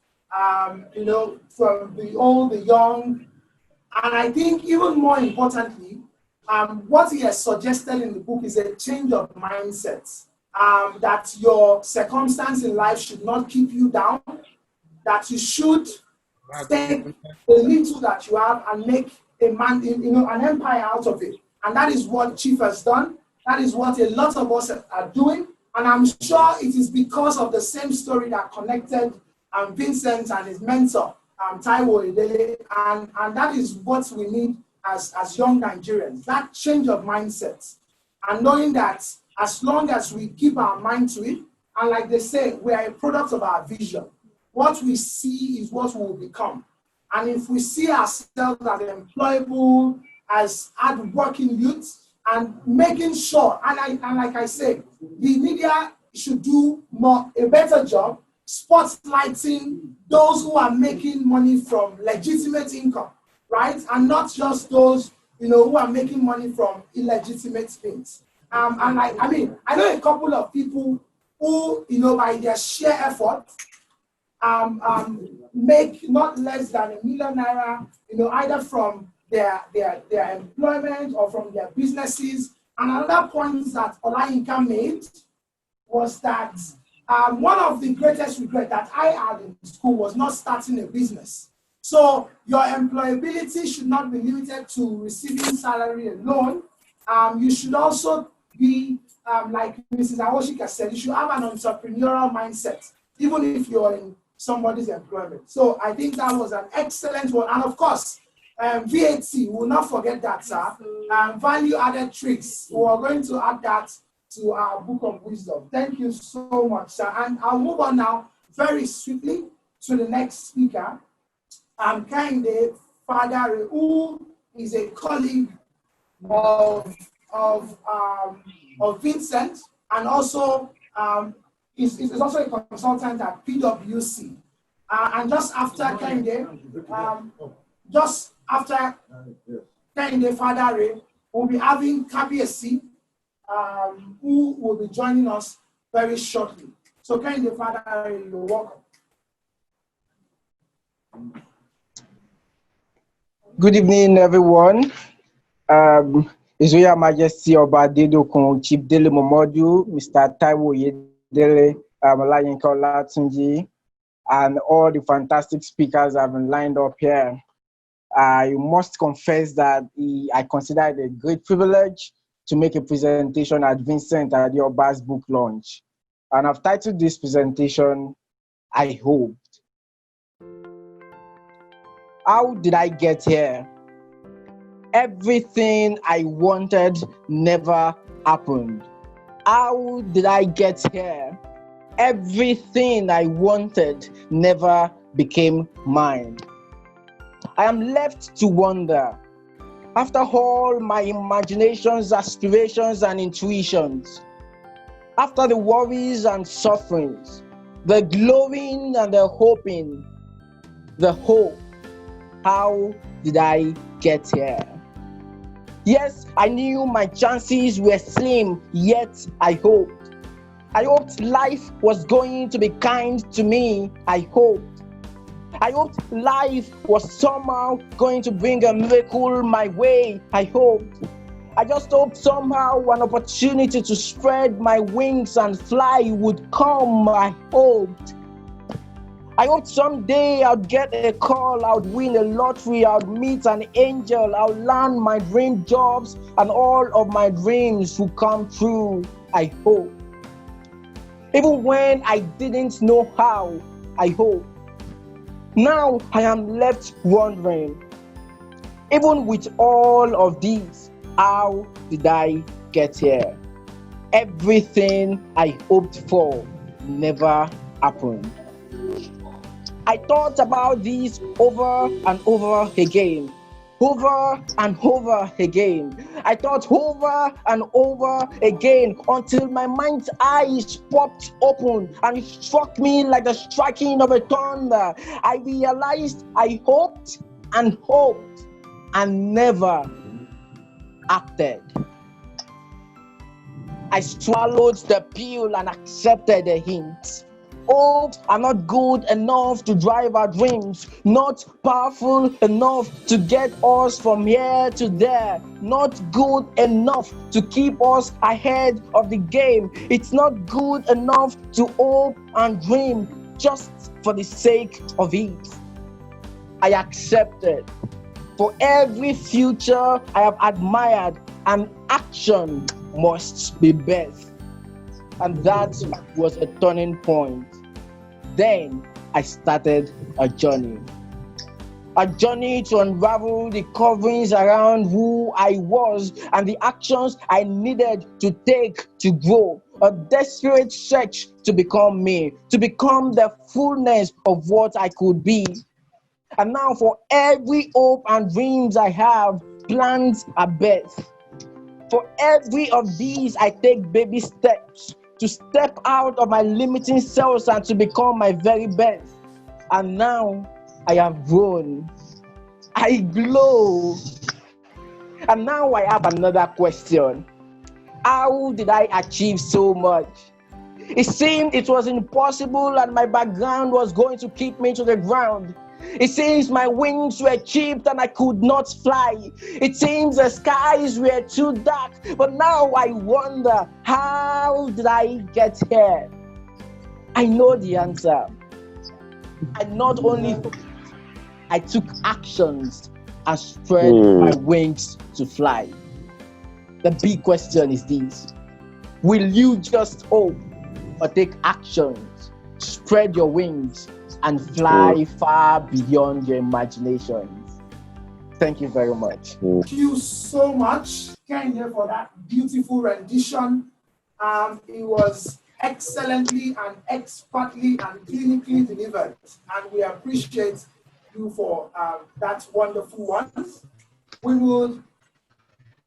You know, from the old, the young, and I think even more importantly, what he has suggested in the book is a change of mindset. That your circumstance in life should not keep you down, that you should take the little that you have and make an empire out of it. And that is what Chief has done. That is what a lot of us are doing. And I'm sure it is because of the same story that connected Vincent and his mentor, Taiwo Edele. And that is what we need as young Nigerians, that change of mindset. And knowing that as long as we keep our mind to it, and like they say, we are a product of our vision. What we see is what we will become. And if we see ourselves as employable, as hardworking youths, and making sure, and like I say, the media should do a better job spotlighting those who are making money from legitimate income, right? And not just those, who are making money from illegitimate things. And I know a couple of people who, by their sheer effort, make not less than ₦1 million, either from their employment or from their businesses. And another point that Olayinka made was that one of the greatest regrets that I had in school was not starting a business. So your employability should not be limited to receiving salary alone. You should also be, like Mrs. Awoshika said, you should have an entrepreneurial mindset, even if you're in somebody's employment. So I think that was an excellent one. And of course, VAT, we will not forget that, sir. Value-added tricks, we are going to add that to our book of wisdom. Thank you so much, sir. And I'll move on now very swiftly to the next speaker. Kehinde Fadare, who is a colleague of Vincent, and also is also a consultant at PwC. And just after Kehinde, Fadare, we'll be having Kabiesi, who will be joining us very shortly. So Kehinde Fadare, you're welcome. Good evening, everyone. His Royal Majesty Oba Adedokun, Chief Dele Momodu, Mr. Taiwo Oyedele, Olayinka Olatunji, and all the fantastic speakers have been lined up here. I must confess that I consider it a great privilege to make a presentation at Vincent Adeoba's book launch. And I've titled this presentation, I Hoped. How did I get here? Everything I wanted never happened. How did I get here? Everything I wanted never became mine. I am left to wonder, after all my imaginations, aspirations, and intuitions, after the worries and sufferings, the glowing and the hoping, the hope, how did I get here? Yes, I knew my chances were slim, yet I hoped. I hoped life was going to be kind to me. I hoped. I hoped life was somehow going to bring a miracle my way. I hoped. I just hoped somehow an opportunity to spread my wings and fly would come. I hoped. I hoped someday I'd get a call, I'd win a lottery, I'd meet an angel, I'd land my dream jobs, and all of my dreams would come true. I hoped. Even when I didn't know how, I hoped. Now I am left wondering, even with all of these, how did I get here? Everything I hoped for never happened. I thought about this over and over again. Over and over again. I thought over and over again until my mind's eyes popped open and it struck me like the striking of a thunder. I realized I hoped and hoped and never acted. I swallowed the pill and accepted the hint. Hopes are not good enough to drive our dreams, not powerful enough to get us from here to there, not good enough to keep us ahead of the game. It's not good enough to hope and dream just for the sake of it. I accepted. For every future I have admired, an action must be best. And that was a turning point. Then I started a journey to unravel the coverings around who I was and the actions I needed to take to grow. A desperate search to become me, to become the fullness of what I could be. And now for every hope and dreams I have, plans are best. For every of these, I take baby steps to step out of my limiting selves and to become my very best. And now I have grown. I glow. And now I have another question. How did I achieve so much? It seemed it was impossible and my background was going to keep me to the ground. It seems my wings were chipped and I could not fly. It seems the skies were too dark. But now I wonder, how did I get here? I know the answer. I not only I took actions and spread my wings to fly. The big question is this: will you just hope or take actions, spread your wings, and fly far beyond your imaginations? Thank you very much. Thank you so much, Kenya, for that beautiful rendition. It was excellently and expertly and clinically delivered, and we appreciate you for that wonderful one. We will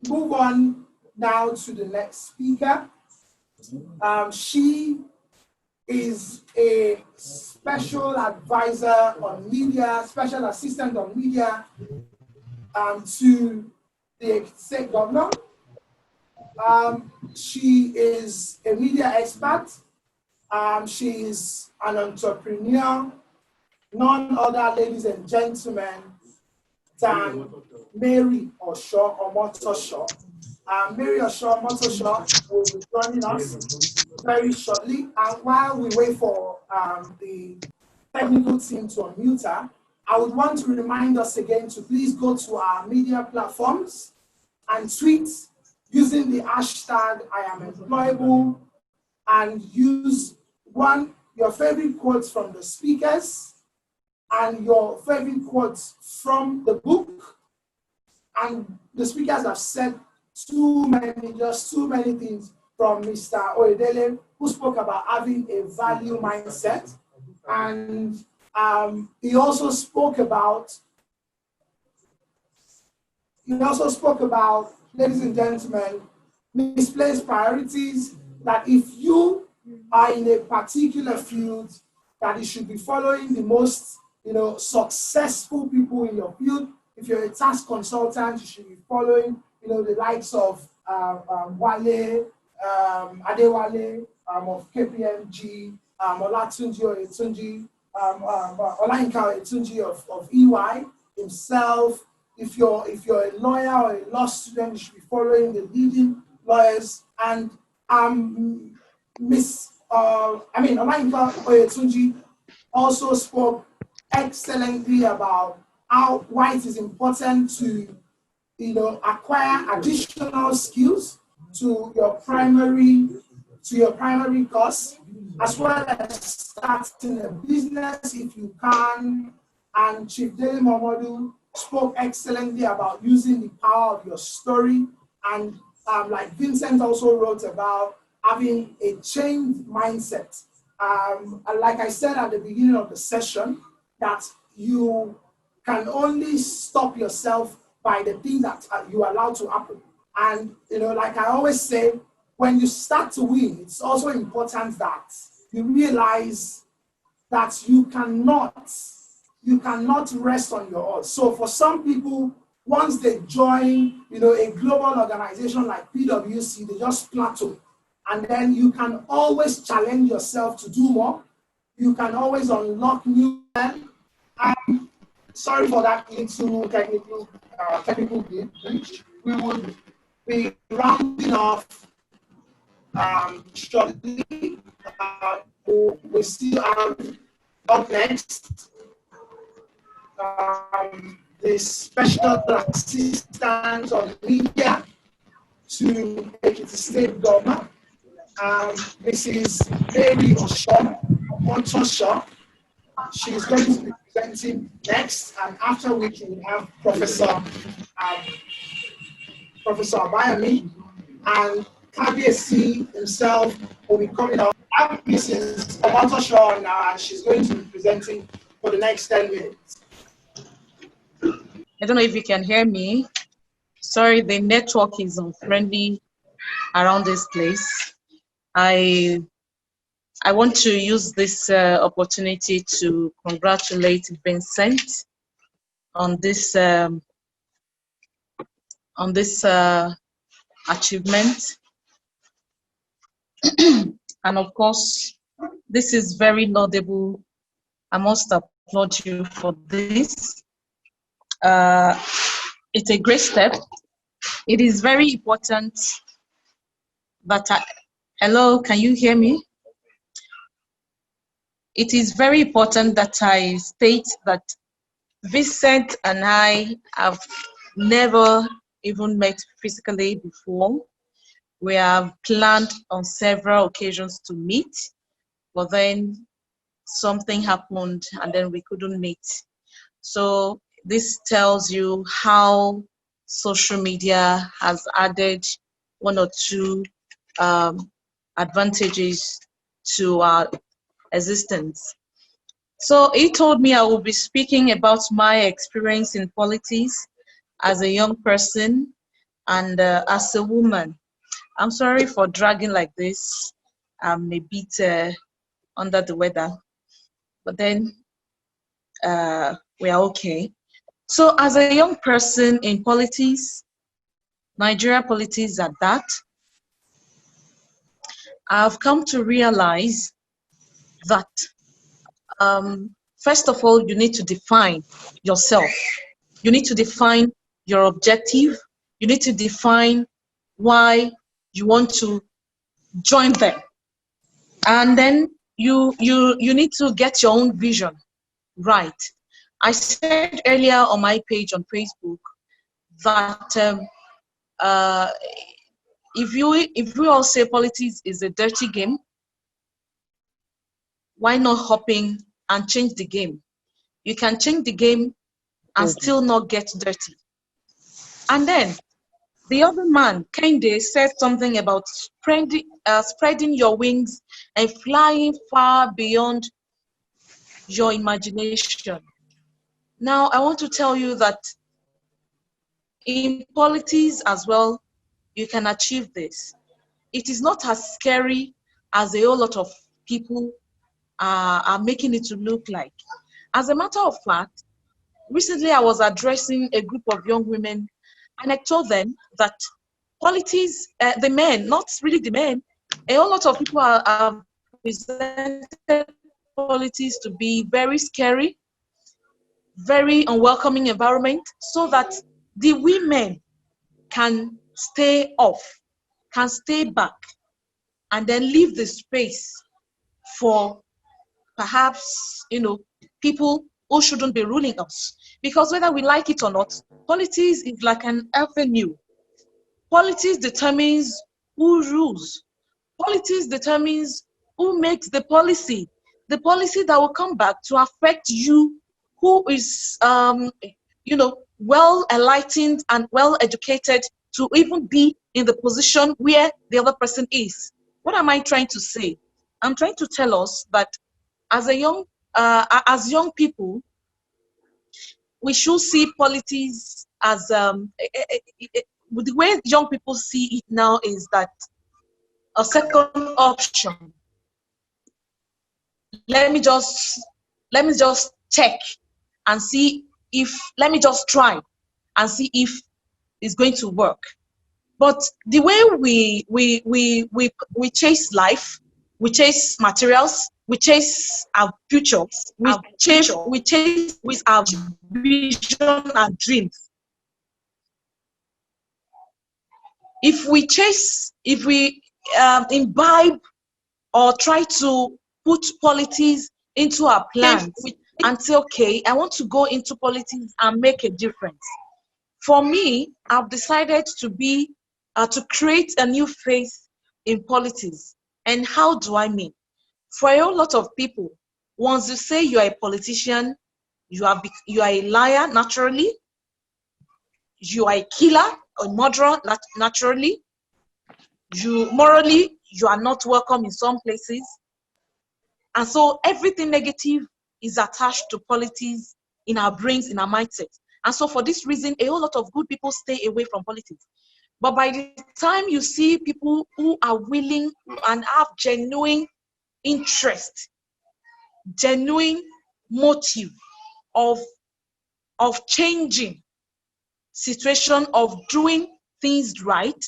move on now to the next speaker. She is a special advisor on media, special assistant on media to the state governor. She is a media expert. She is an entrepreneur, none other, ladies and gentlemen, than Mary Osho Omotosho. Mary Osho Omotosho will be joining us very shortly. And while we wait for the technical team to unmute her, I would want to remind us again to please go to our media platforms and tweet using the hashtag #IamEmployable and use your favorite quotes from the speakers and your favorite quotes from the book. And the speakers have said too many things from Mr. Oyedele, who spoke about having a value mindset. And he also spoke about, ladies and gentlemen, misplaced priorities, that if you are in a particular field, that you should be following the most, successful people in your field. If you're a tax consultant, you should be following, the likes of Wale, Adewale, of KPMG, Olatunji Oyetunji, Olayinka Oyetunji of EY himself. If you're a lawyer or a law student, you should be following the leading lawyers. And Olayinka Oyetunji also spoke excellently about why it is important to acquire additional skills to your primary course, as well as starting a business if you can. And Chief Dele Momodu spoke excellently about using the power of your story. And like Vincent also wrote about having a changed mindset. Like I said at the beginning of the session, that you can only stop yourself by the thing that you allow to happen. And, like I always say, when you start to win, it's also important that you realize that you cannot rest on your oars. So for some people, once they join, a global organization like PwC, they just plateau. And then you can always challenge yourself to do more. You can always unlock new. Sorry for that little technical glitch. We would be rounding off shortly. We still have up next the special assistant of media to Ekiti State Governor, Mrs. Mary Otosho. She is going to be presenting next, and after which we have Professor Abayami, and KBSC himself will be coming up. Mrs. Otosho now, and she's going to be presenting for the next 10 minutes. I don't know if you can hear me. Sorry, the network is unfriendly around this place. I want to use this opportunity to congratulate Vincent on this achievement. And of course, this is very laudable. I must applaud you for this. It's a great step. It is very important that hello, can you hear me? It is very important that I state that Vincent and I have never even met physically before. We have planned on several occasions to meet, but then something happened and then we couldn't meet. So this tells you how social media has added one or two advantages to our existence. So he told me I will be speaking about my experience in politics as a young person and as a woman. I'm sorry for dragging like this. I'm a bit under the weather, but then we are okay. So as a young person in politics, Nigeria politics at that, I've come to realize that first of all, you need to define yourself. You need to define your objective. You need to define why you want to join them. And then you need to get your own vision right. I said earlier on my page on Facebook that if we all say politics is a dirty game, why not hopping and change the game? You can change the game and still not get dirty. And then The other man, Kende, said something about spreading your wings and flying far beyond your imagination. Now, I want to tell you that in politics as well, you can achieve this. It is not as scary as a whole lot of people are making it to look like. As a matter of fact, recently I was addressing a group of young women, and I told them that politics, the men, not really the men, a whole lot of people are presented politics to be very scary, very unwelcoming environment, so that the women can stay off, can stay back, and then leave the space for perhaps, people who shouldn't be ruling us. Because whether we like it or not, politics is like an avenue. Politics determines who rules. Politics determines who makes the policy that will come back to affect you, who is, well enlightened and well educated to even be in the position where the other person is. What am I trying to say? I'm trying to tell us that as young people, we should see politics as the way young people see it now is that a second option. Let me just check and see if, let me just try and see if it's going to work. But the way we chase life, we chase materials, we chase our future, we chase with our vision and dreams. If we imbibe or try to put politics into our plans and say, okay, I want to go into politics and make a difference. For me, I've decided to create a new phase in politics. And how do I mean? For a whole lot of people, once you say you are a politician, you are a liar naturally, you are a killer or murderer naturally, morally, you are not welcome in some places. And so everything negative is attached to politics in our brains, in our mindset. And so for this reason, a whole lot of good people stay away from politics. But by the time you see people who are willing and have genuine interest, genuine motive of changing situation, of doing things right,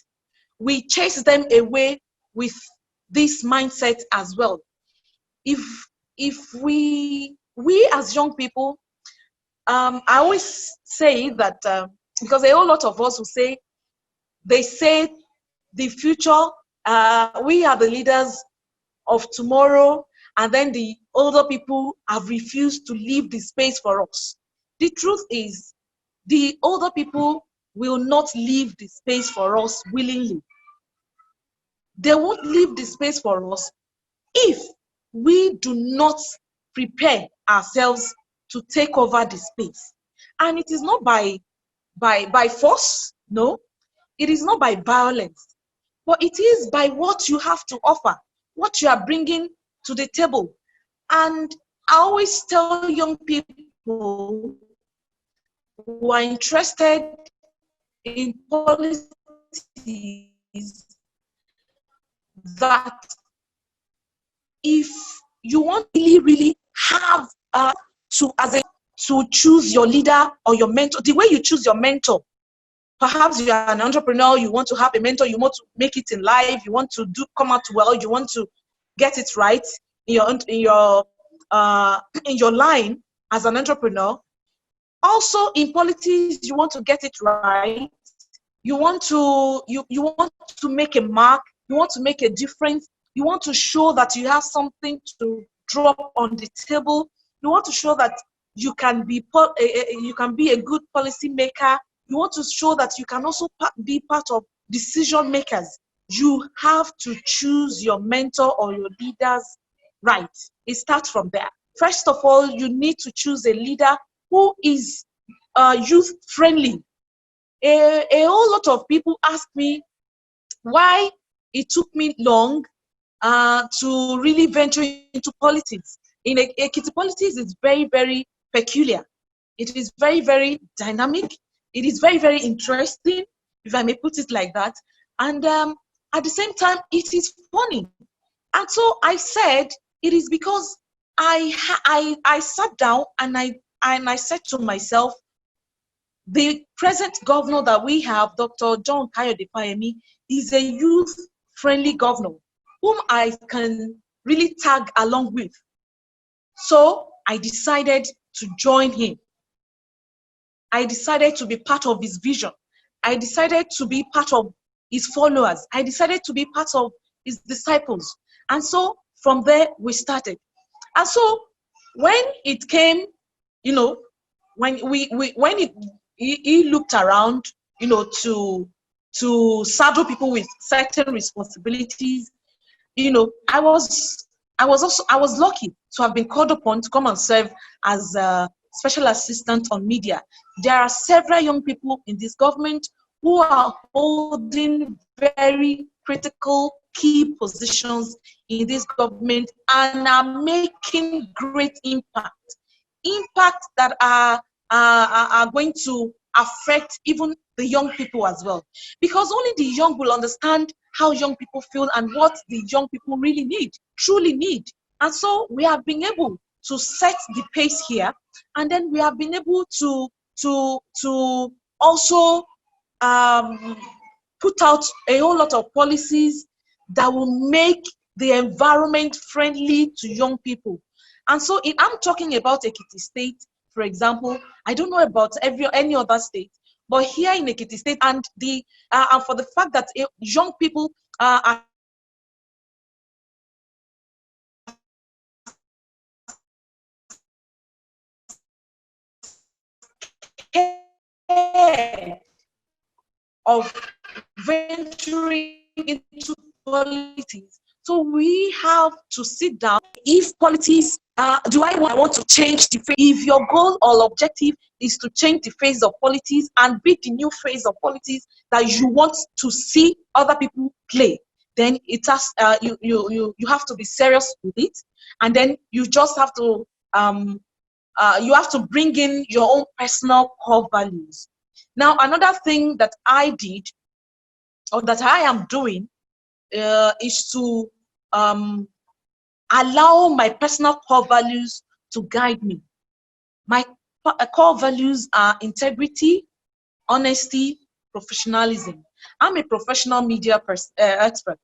we chase them away with this mindset as well. If we as young people, I always say that because a whole lot of us will say, they say the future, we are the leaders of tomorrow, and then the older people have refused to leave the space for us. The truth is, the older people will not leave the space for us willingly. They won't leave the space for us if we do not prepare ourselves to take over the space. And it is not by force, no. It is not by violence, but it is by what you have to offer, what you are bringing to the table. And I always tell young people who are interested in politics that if you want to really have to choose your leader or your mentor, the way you choose your mentor, perhaps you are an entrepreneur, you want to have a mentor, you want to make it in life, you want to come out well, you want to get it right in your line as an entrepreneur. Also in politics, you want to get it right. You want to make a mark. You want to make a difference. You want to show that you have something to drop on the table. You want to show that you can be a good policy maker. You want to show that you can also be part of decision makers. You have to choose your mentor or your leaders right. It starts from there. First of all, you need to choose a leader who is youth friendly. a whole lot of people ask me why it took me long to really venture into politics. In Ekiti, politics is very, very peculiar. It is very, very dynamic. It is very, very interesting, if I may put it like that. And at the same time, it is funny. And so I said, it is because I sat down and I said to myself, the present governor that we have, Dr. John Kayode Fayemi, is a youth-friendly governor whom I can really tag along with. So I decided to join him. I decided to be part of his vision. I decided to be part of his followers. I decided to be part of his disciples. And so from there we started. And so when it came, you know, when he looked around, you know, to saddle people with certain responsibilities, you know, I was lucky to have been called upon to come and serve as a special assistant on media. There are several young people in this government who are holding very critical key positions in this government and are making great impact that are going to affect even the young people as well, because only the young will understand how young people feel and what the young people really need, truly need. And so we have been able to set the pace here, and then we have been able to also put out a whole lot of policies that will make the environment friendly to young people. And so if I'm talking about Ekiti State, for example, I don't know about any other state, but here in Ekiti State, and for the fact that young people are scared of venturing into politics. So we have to sit down. If politics, do I want to change the face? If your goal or objective is to change the face of politics and be the new face of politics that you want to see other people play, then it has you have to be serious with it, and then you just have to bring in your own personal core values. Now, another thing that I did, or that I am doing, is to allow my personal core values to guide me. My core values are integrity, honesty, professionalism. I'm a professional media expert.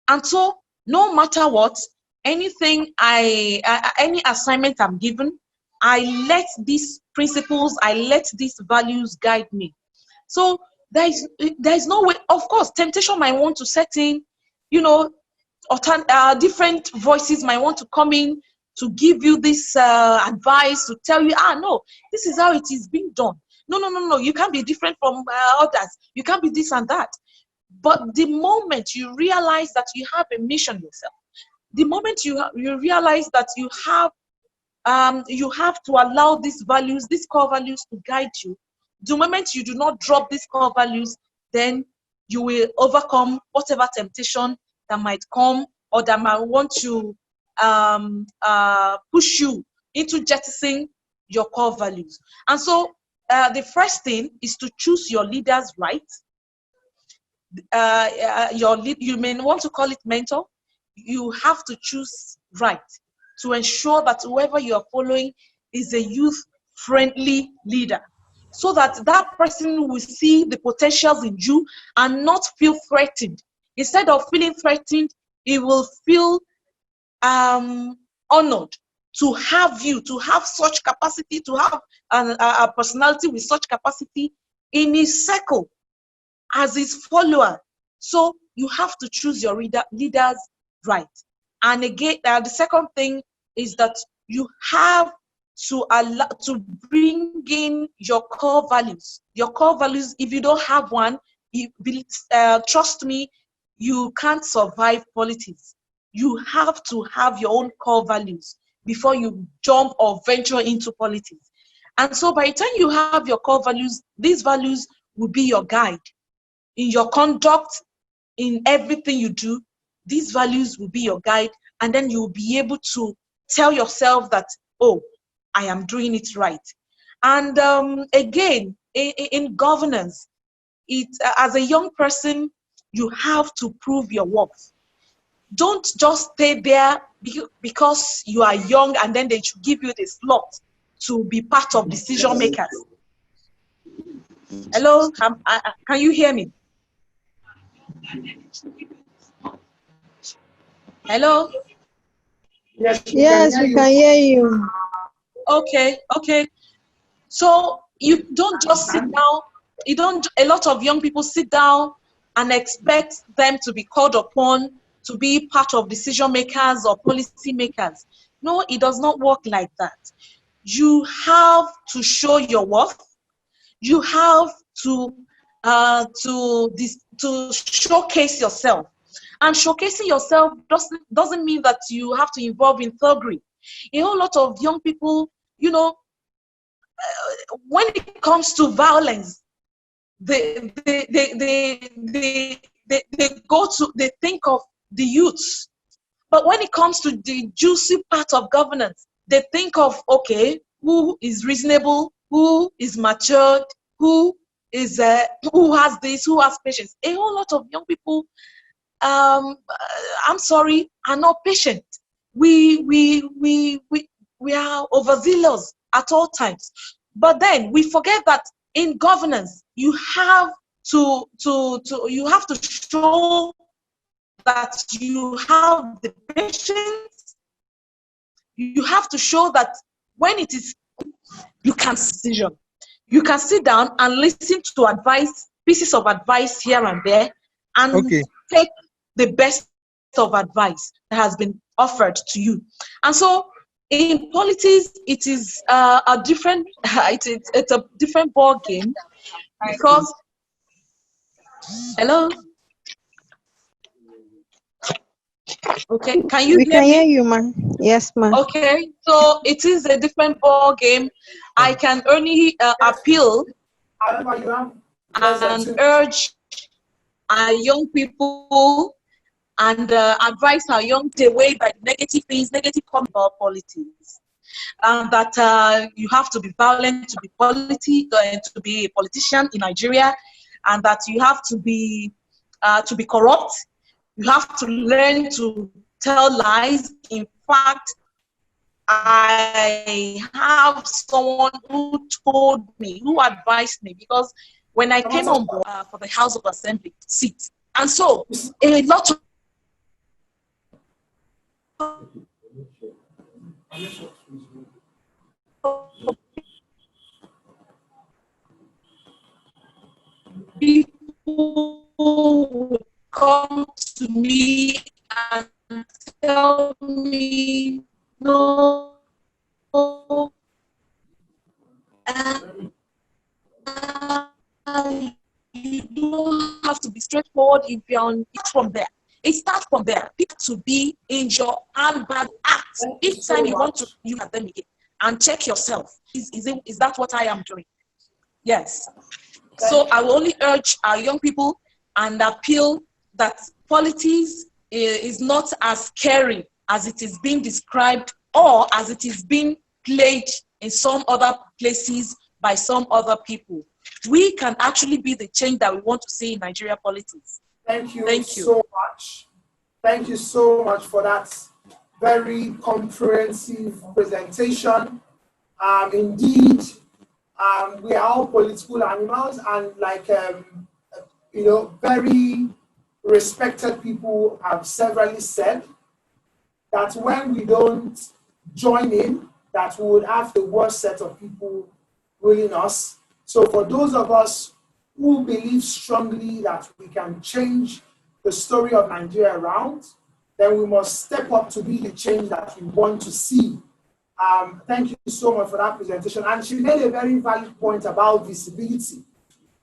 And so no matter what, anything any assignment I'm given, I let these principles, I let these values guide me. So there is no way. Of course, temptation might want to set in, you know, different voices might want to come in to give you this advice, to tell you, no, this is how it is being done. No, you can't be different from others. You can't be this and that. But the moment you realize that you have a mission yourself, the moment you realize that you have to allow these values, these core values to guide you, the moment you do not drop these core values, then you will overcome whatever temptation that might come or that might want to push you into jettisoning your core values. And so the first thing is to choose your leaders right. You may want to call it mentor. You have to choose right to ensure that whoever you are following is a youth-friendly leader, so that that person will see the potentials in you and not feel threatened. Instead of feeling threatened, he will feel honored to have you, to have such capacity, to have a personality with such capacity in his circle as his follower. So you have to choose your leaders right. And again, the second thing is that you have to bring in your core values. Your core values, if you don't have one, trust me, you can't survive politics. You have to have your own core values before you jump or venture into politics. And so by the time you have your core values, these values will be your guide. In your conduct, in everything you do, these values will be your guide, and then you'll be able to tell yourself that, oh, I am doing it right. And again, in governance, as a young person, you have to prove your worth. Don't just stay there because you are young and then they should give you the slot to be part of decision makers. Hello, can you hear me? Hello? Yes, We can hear you. Okay. So you don't just sit down. A lot of young people sit down and expect them to be called upon to be part of decision makers or policy makers. No, it does not work like that. You have to show your worth. You have to showcase yourself. And showcasing yourself doesn't mean that you have to involve in thuggery. A whole lot of young people, when it comes to violence, they think of the youths. But when it comes to the juicy part of governance, they think of, okay, who is reasonable, who is matured, who has this, who has patience. A whole lot of young people, I'm sorry, are not patient. We are overzealous at all times. But then we forget that in governance, you have to show that you have the patience. You have to show that when it is, you can decision. You can sit down and listen to advice, pieces of advice here and there, and take the best of advice that has been offered to you. And so in politics, it is a different, it's a different ball game because, hello? Okay, can you We hear can me? hear you, ma'am. Yes, ma'am. Okay, so it is a different ball game. I can only appeal and urge our young people and advise our young to away by negative things, negative comments about politics. That you have to be violent to be to be a politician in Nigeria, and that you have to be corrupt. You have to learn to tell lies. In fact, I have someone who advised me, because when I came on board for the House of Assembly seat, and so a lot of people would come to me and tell me, no, you don't have to be straightforward if you're on it from there. It starts from there. People to be in your handbag act. Each time you want to look at them again and check yourself. Is that what I am doing? Yes. So I will only urge our young people and appeal that politics is not as scary as it is being described or as it is being played in some other places by some other people. We can actually be the change that we want to see in Nigeria politics. Thank you so much. Thank you so much for that very comprehensive presentation. Indeed, we are all political animals, and very respected people have severally said that when we don't join in, that we would have the worst set of people ruling us. So for those of us who believe strongly that we can change the story of Nigeria around, then we must step up to be the change that we want to see. Thank you so much for that presentation. And she made a very valid point about visibility.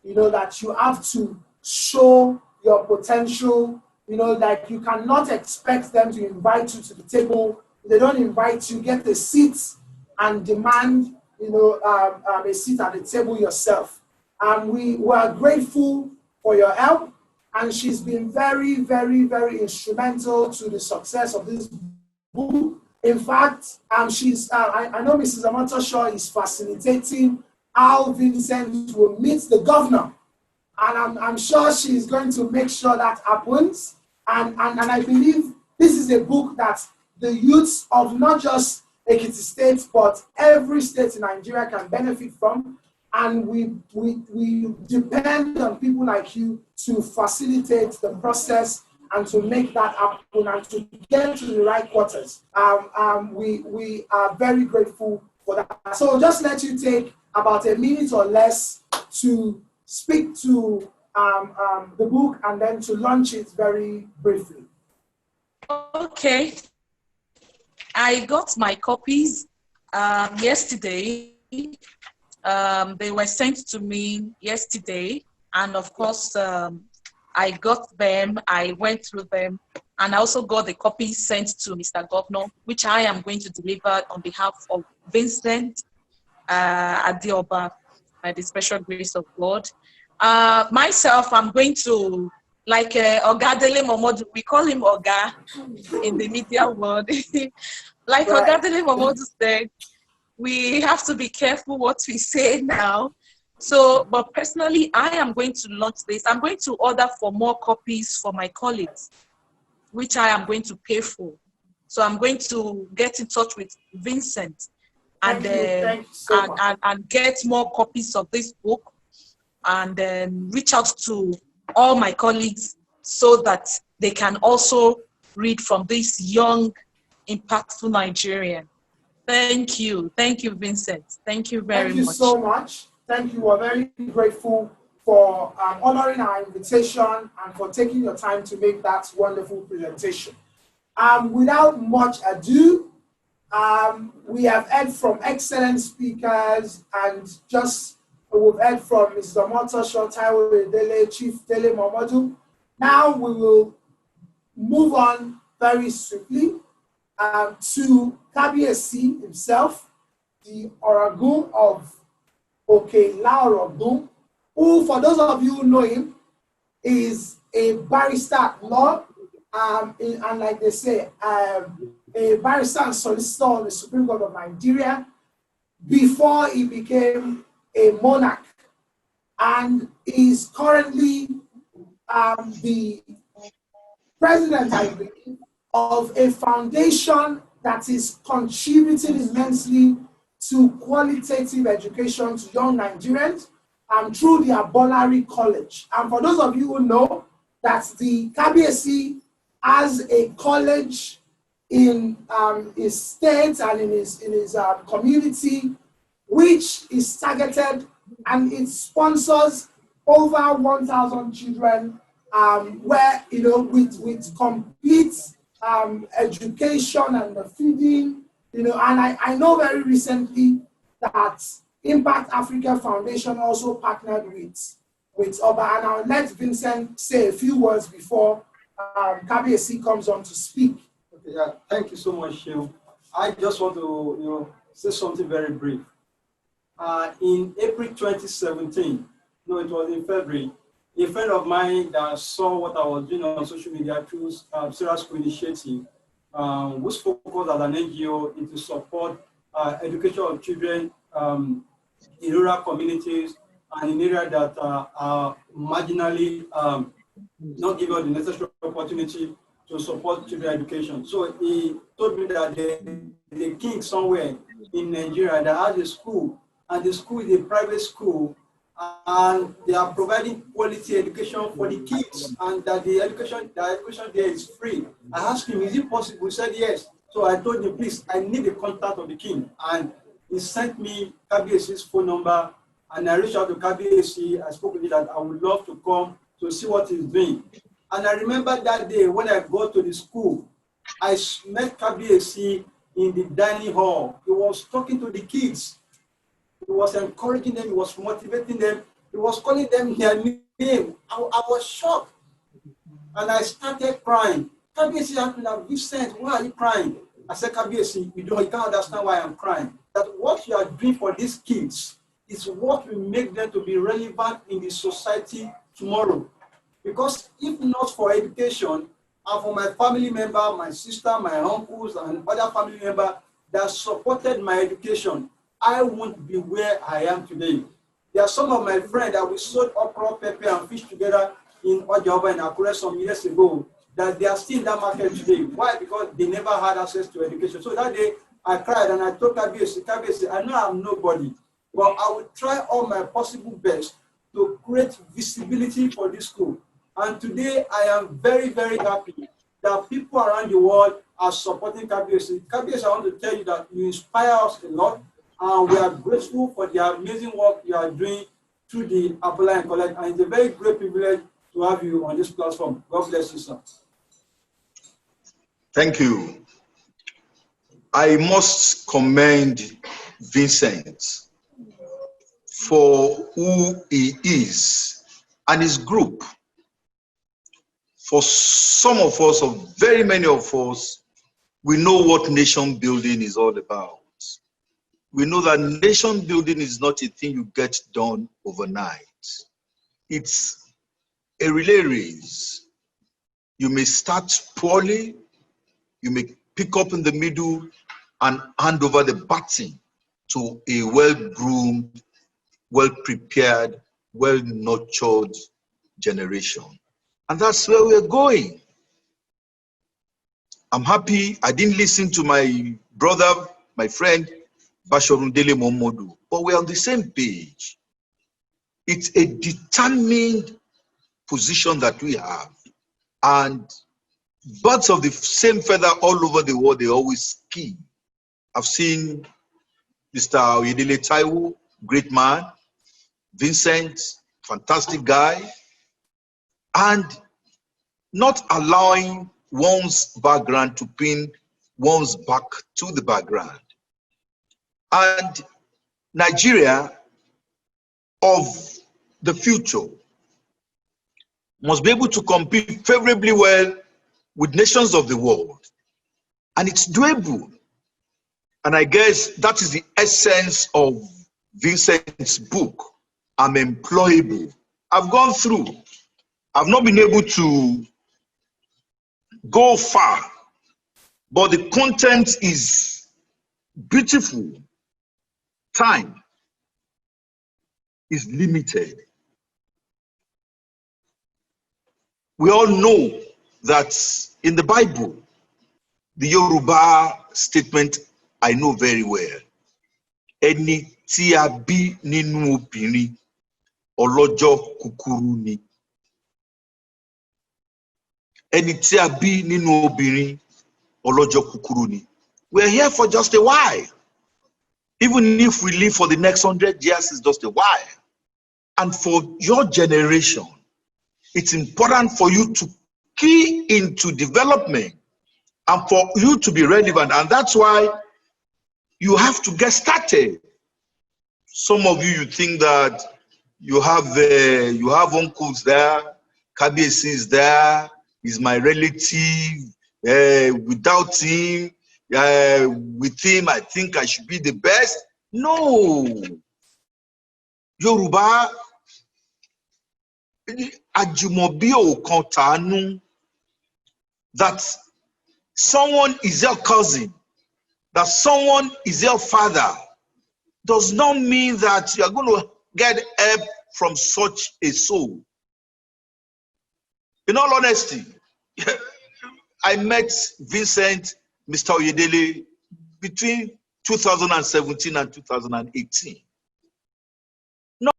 That you have to show your potential. Like you cannot expect them to invite you to the table. If they don't invite you, get a seat and demand, a seat at the table yourself. And we were grateful for your help. And she's been very, very, very instrumental to the success of this book. In fact, I know Mrs. Amantoshaw is facilitating how Vincent will meet the governor. And I'm sure she's going to make sure that happens. And I believe this is a book that the youths of not just Ekiti State, but every state in Nigeria can benefit from. And we depend on people like you to facilitate the process and to make that happen and to get to the right quarters. We are very grateful for that. So I'll just let you take about a minute or less to speak to the book and then to launch it very briefly. Okay. I got my copies yesterday. They were sent to me yesterday. And of course, I got them, I went through them, and I also got the copies sent to Mr. Governor, which I am going to deliver on behalf of Vincent Adioba, by the special grace of God. Myself, I'm going to, like Oga Dele Momodu, we call him Oga in the media world. Like Oga Dele Momodu said, we have to be careful what we say now. So, but personally, I am going to launch this. I'm going to order for more copies for my colleagues, which I am going to pay for. So I'm going to get in touch with Vincent and and get more copies of this book, and then reach out to all my colleagues so that they can also read from this young, impactful Nigerian. Thank you, Vincent. Thank you very much. Thank you so much. Thank you. We're very grateful for honoring our invitation and for taking your time to make that wonderful presentation. Without much ado, we have heard from excellent speakers, and just we've heard from Mrs. Amantoshaw, Taiwo Edele, Chief Dele Momodu. Now we will move on very swiftly to Kabiesi himself, the Oragun of Oke-La-Orogun, who, for those of you who know him, is a barrister at law, and like they say, a barrister and solicitor on the Supreme Court of Nigeria before he became a monarch, and is currently the president, I believe, of a foundation that is contributing immensely to qualitative education to young Nigerians through the Abolari College. And for those of you who know that the Kabiesi has a college in his state and in his community, which is targeted, and it sponsors over 1,000 children, where, you know, with complete education and the feeding, you know. And I know very recently that Impact Africa Foundation also partnered with Oba, and I'll let Vincent say a few words before Kabiesi comes on to speak. Okay, yeah, thank you so much, Shil. I just want to say something very brief. In April 2017, no, it was in February, a friend of mine that saw what I was doing on social media through Sarah School Initiative, was focused as an NGO into support education of children in rural communities and in areas that are marginally not given the necessary opportunity to support children education. So he told me that the king somewhere in Nigeria that has a school, and the school is a private school, and they are providing quality education for the kids, and that the education there is free. I asked him, is it possible? He said yes. So I told him, please, I need the contact of the king. And he sent me Kabiesi's phone number, and I reached out to Kabiesi. I spoke with him that I would love to come to see what he's doing. And I remember that day when I got to the school, I met Kabiesi in the dining hall. He was talking to the kids. He was encouraging them. He was motivating them. He was calling them their name. I was shocked. And I started crying. Kabiesi asked me, Vincent, why are you crying? I said, Kabiesi, you can't understand why I'm crying. That what you are doing for these kids is what will make them to be relevant in the society tomorrow. Because if not for education, and for my family member, my sister, my uncles, and other family members that supported my education, I won't be where I am today. There are some of my friends that we sold okra, pepper, and fish together in Ojaoba and Akure some years ago, that they are still in that market today. Why? Because they never had access to education. So that day, I cried and I told Kabiyesi, I know I'm nobody, but I will try all my possible best to create visibility for this school. And today, I am very, very happy that people around the world are supporting Kabiyesi. Kabiyesi, I want to tell you that you inspire us a lot, and we are grateful for the amazing work you are doing through the Apply and Collect. And it's a very great privilege to have you on this platform. God bless you, sir. Thank you. I must commend Vincent for who he is and his group. For some of us, or very many of us, we know what nation building is all about. We know that nation building is not a thing you get done overnight. It's a relay race. You may start poorly, you may pick up in the middle and hand over the baton to a well-groomed, well-prepared, well-nurtured generation. And that's where we're going. I'm happy I didn't listen to my brother, my friend, Bashorundele Momodu, but we're on the same page. It's a determined position that we have. And birds of the same feather all over the world, they always scheme. I've seen Mr. Oyedele Taiwo, great man, Vincent, fantastic guy, and not allowing one's background to pin one's back to the background. And Nigeria of the future must be able to compete favorably well with nations of the world. And it's doable. And I guess that is the essence of Vincent's book, I'm Employable. I've gone through. I've not been able to go far, but the content is beautiful. Time is limited. We all know that in the Bible, the Yoruba statement I know very well. Ẹni tí a bí nínú obìnrin, ọlọ́jọ́ kúkúrú ni. Ẹni tí a bí nínú obìnrin, ọlọ́jọ́ kúkúrú ni. We're here for just a while. Even if we live for the next 100 years, it's just a while. And for your generation, it's important for you to key into development and for you to be relevant. And that's why you have to get started. Some of you think that you have uncles there, Kabiyesi is there, he's my relative. Without him, with him, I think I should be the best. No. Yoruba, Ajumobi o kan that someone is your cousin, that someone is your father, does not mean that you are going to get help from such a soul. In all honesty, I met Vincent, Mr. Oyedele, between 2017 and 2018. No.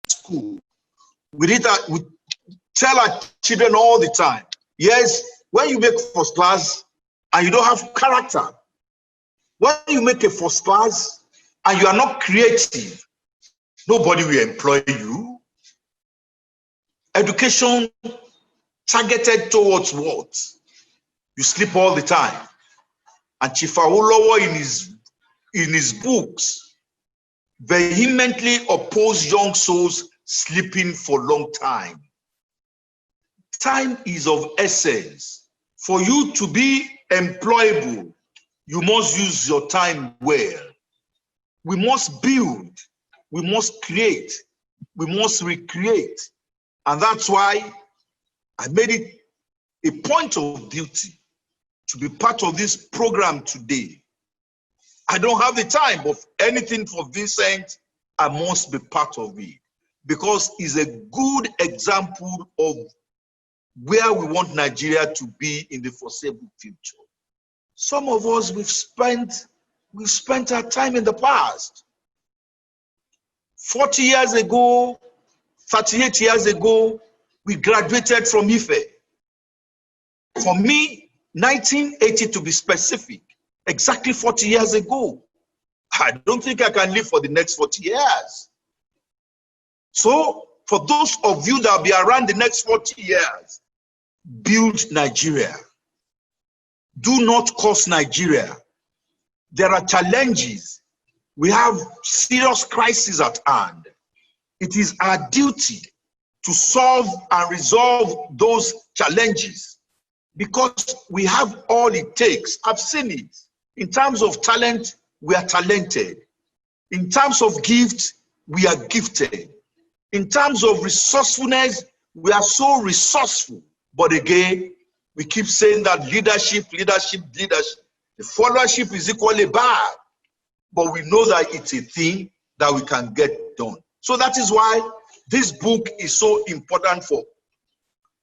School. We tell our children all the time, yes, when you make first class and you don't have character, when you make a first class and you are not creative, nobody will employ you. Education targeted towards what? You sleep all the time. And Chief Awolowo in his books vehemently oppose young souls sleeping for long time. Time is of essence. For you to be employable, you must use your time well. We must build, we must create, we must recreate. And that's why I made it a point of duty to be part of this program today. I don't have the time, but anything for Vincent, I must be part of it because he's a good example of where we want Nigeria to be in the foreseeable future. Some of us, we've spent our time in the past. 40 years ago, 38 years ago, we graduated from Ife. For me, 1980 to be specific, exactly 40 years ago. I don't think I can live for the next 40 years. So for those of you that will be around the next 40 years, build Nigeria. Do not curse Nigeria. There are challenges. We have serious crises at hand. It is our duty to solve and resolve those challenges because we have all it takes. I've seen it. In terms of talent, we are talented. In terms of gifts, we are gifted. In terms of resourcefulness, we are so resourceful. But again, we keep saying that leadership. The followership is equally bad. But we know that it's a thing that we can get done. So that is why this book is so important for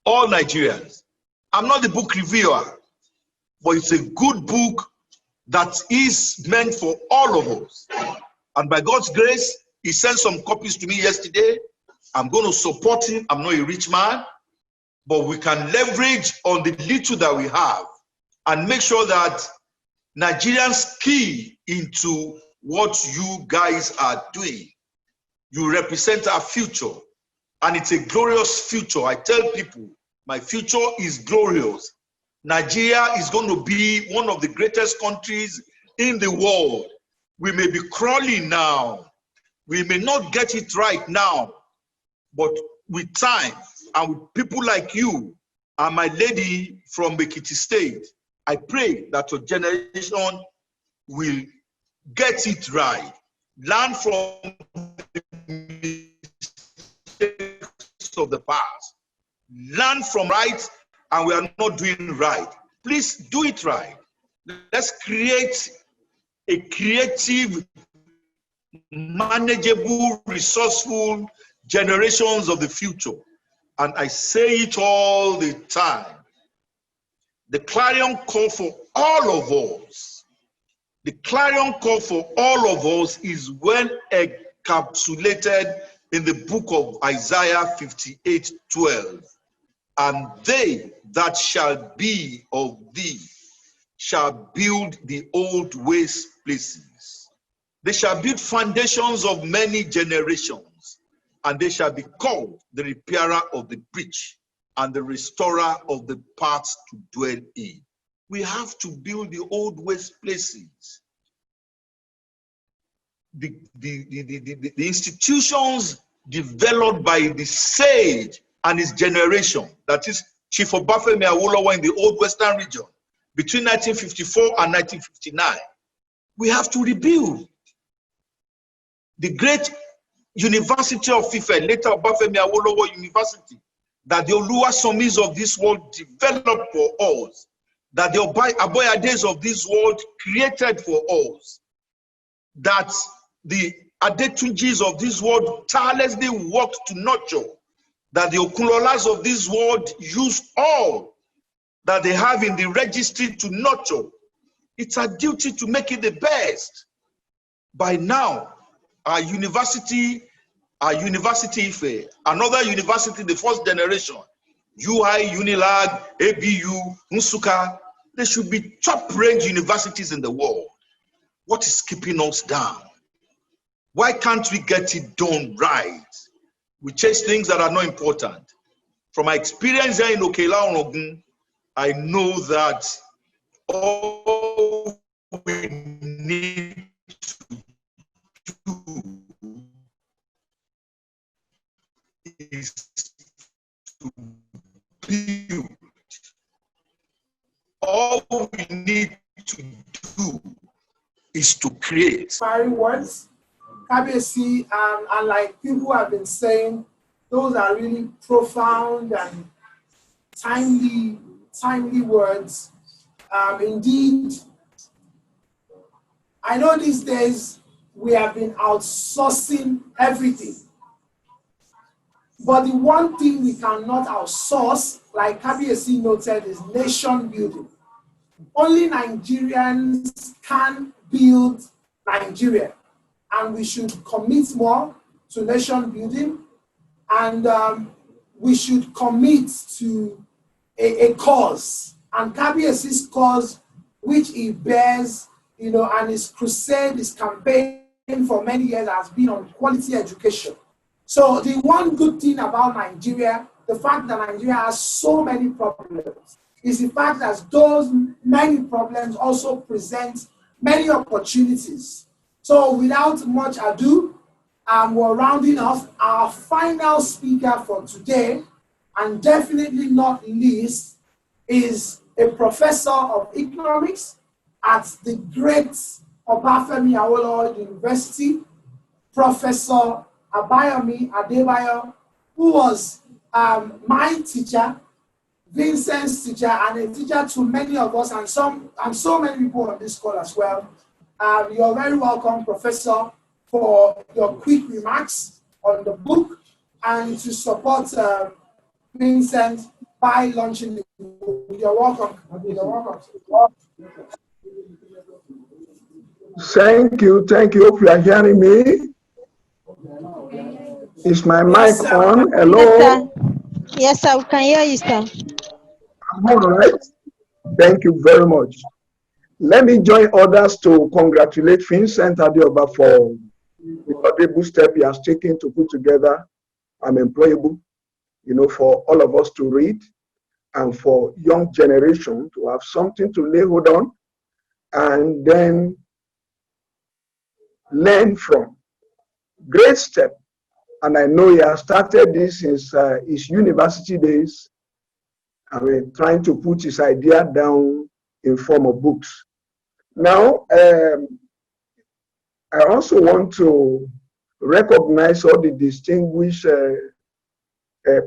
all Nigerians. I'm not the book reviewer, but it's a good book that is meant for all of us. And by God's grace, he sent some copies to me yesterday. I'm going to support him. I'm not a rich man, but we can leverage on the little that we have and make sure that Nigerians key into what you guys are doing. You represent our future, and it's a glorious future. I tell people, my future is glorious. Nigeria is going to be one of the greatest countries in the world. We may be crawling now. We may not get it right now, but with time and with people like you and my lady from Ekiti State, I pray that your generation will get it right. Learn from the mistakes of the past. Learn from right, and we are not doing right. Please do it right. Let's create a creative, manageable, resourceful generations of the future. And I say it all the time. The clarion call for all of us, the clarion call for all of us is well encapsulated in the book of Isaiah 58:12. And they that shall be of thee shall build the old waste places. They shall build foundations of many generations, and they shall be called the repairer of the breach and the restorer of the paths to dwell in. We have to build the old waste places. The institutions developed by the sage and his generation, that is Chief Obafemi Awolowo in the old Western region, between 1954 and 1959, we have to rebuild. The great University of Ife, later Obafemi Awolowo University, that the Oluwasomis of this world developed for us, that the Aboyades of this world created for us, that the Adetunjis of this world tirelessly worked to nurture, that the Okunolas of this world use all that they have in the registry to nurture. It's our duty to make it the best. By now, our university Ife, another university, the first generation, UI, Unilag, ABU, Nsukka, they should be top-range universities in the world. What is keeping us down? Why can't we get it done right? We chase things that are not important. From my experience here in Okela Onogun, I know that all we need to do is to build. All we need to do is to create. Fiery words, KBC, and like people have been saying, those are really profound and timely words. Indeed, I know these days we have been outsourcing everything. But the one thing we cannot outsource, like KBC noted, is nation building. Only Nigerians can build Nigeria, and we should commit more to nation building, and we should commit to a cause, and KBC's cause, which he bears, and his crusade, his campaign for many years has been on quality education. So the one good thing about Nigeria, the fact that Nigeria has so many problems, is the fact that those many problems also present many opportunities. So without much ado, we're rounding off. Our final speaker for today, and definitely not least, is a professor of economics at the great Obafemi Awolowo University, Professor Abayomi Adebayo, who was my teacher, Vincent's teacher, and a teacher to many of us, and so many people on this call as well. You're very welcome, Professor, for your quick remarks on the book and to support Vincent by launching the book. You're welcome. You're welcome. Thank you. Hope you are hearing me. Is my mic on? Hello? Yes, sir. Yes, sir. We can hear you, sir. All right. Thank you very much. Let me join others to congratulate Vincent Adeoba for the audible step he has taken to put together Employable, for all of us to read and for young generation to have something to lay hold on and then learn from. Great step. And I know he has started this since his university days. Trying to put his idea down in form of books. Now, I also want to recognize all the distinguished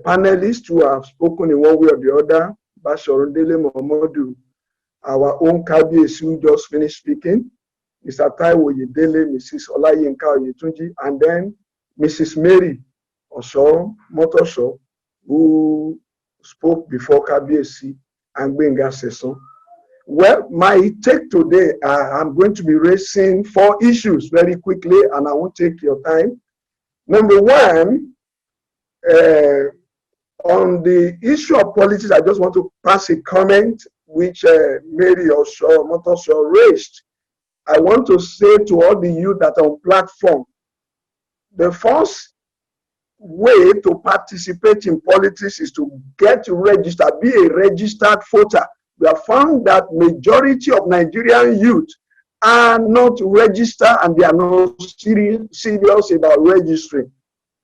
panelists who have spoken in one way or the other. Bashorundele Momodu, our own KBC who just finished speaking, Mr. Taiwo Yedele, Mrs. Olayinka Oyetunji, and then Mrs. Mary Osho Motosho, who spoke before KBC and Benga Sesson. Well, my take today, I'm going to be raising 4 issues very quickly, and I won't take your time. Number one, on the issue of politics, I just want to pass a comment which Mary Osho Motosho raised. I want to say to all the youth that are on platform, the first way to participate in politics is to get registered, be a registered voter. We have found that majority of Nigerian youth are not registered and they are not serious about registering.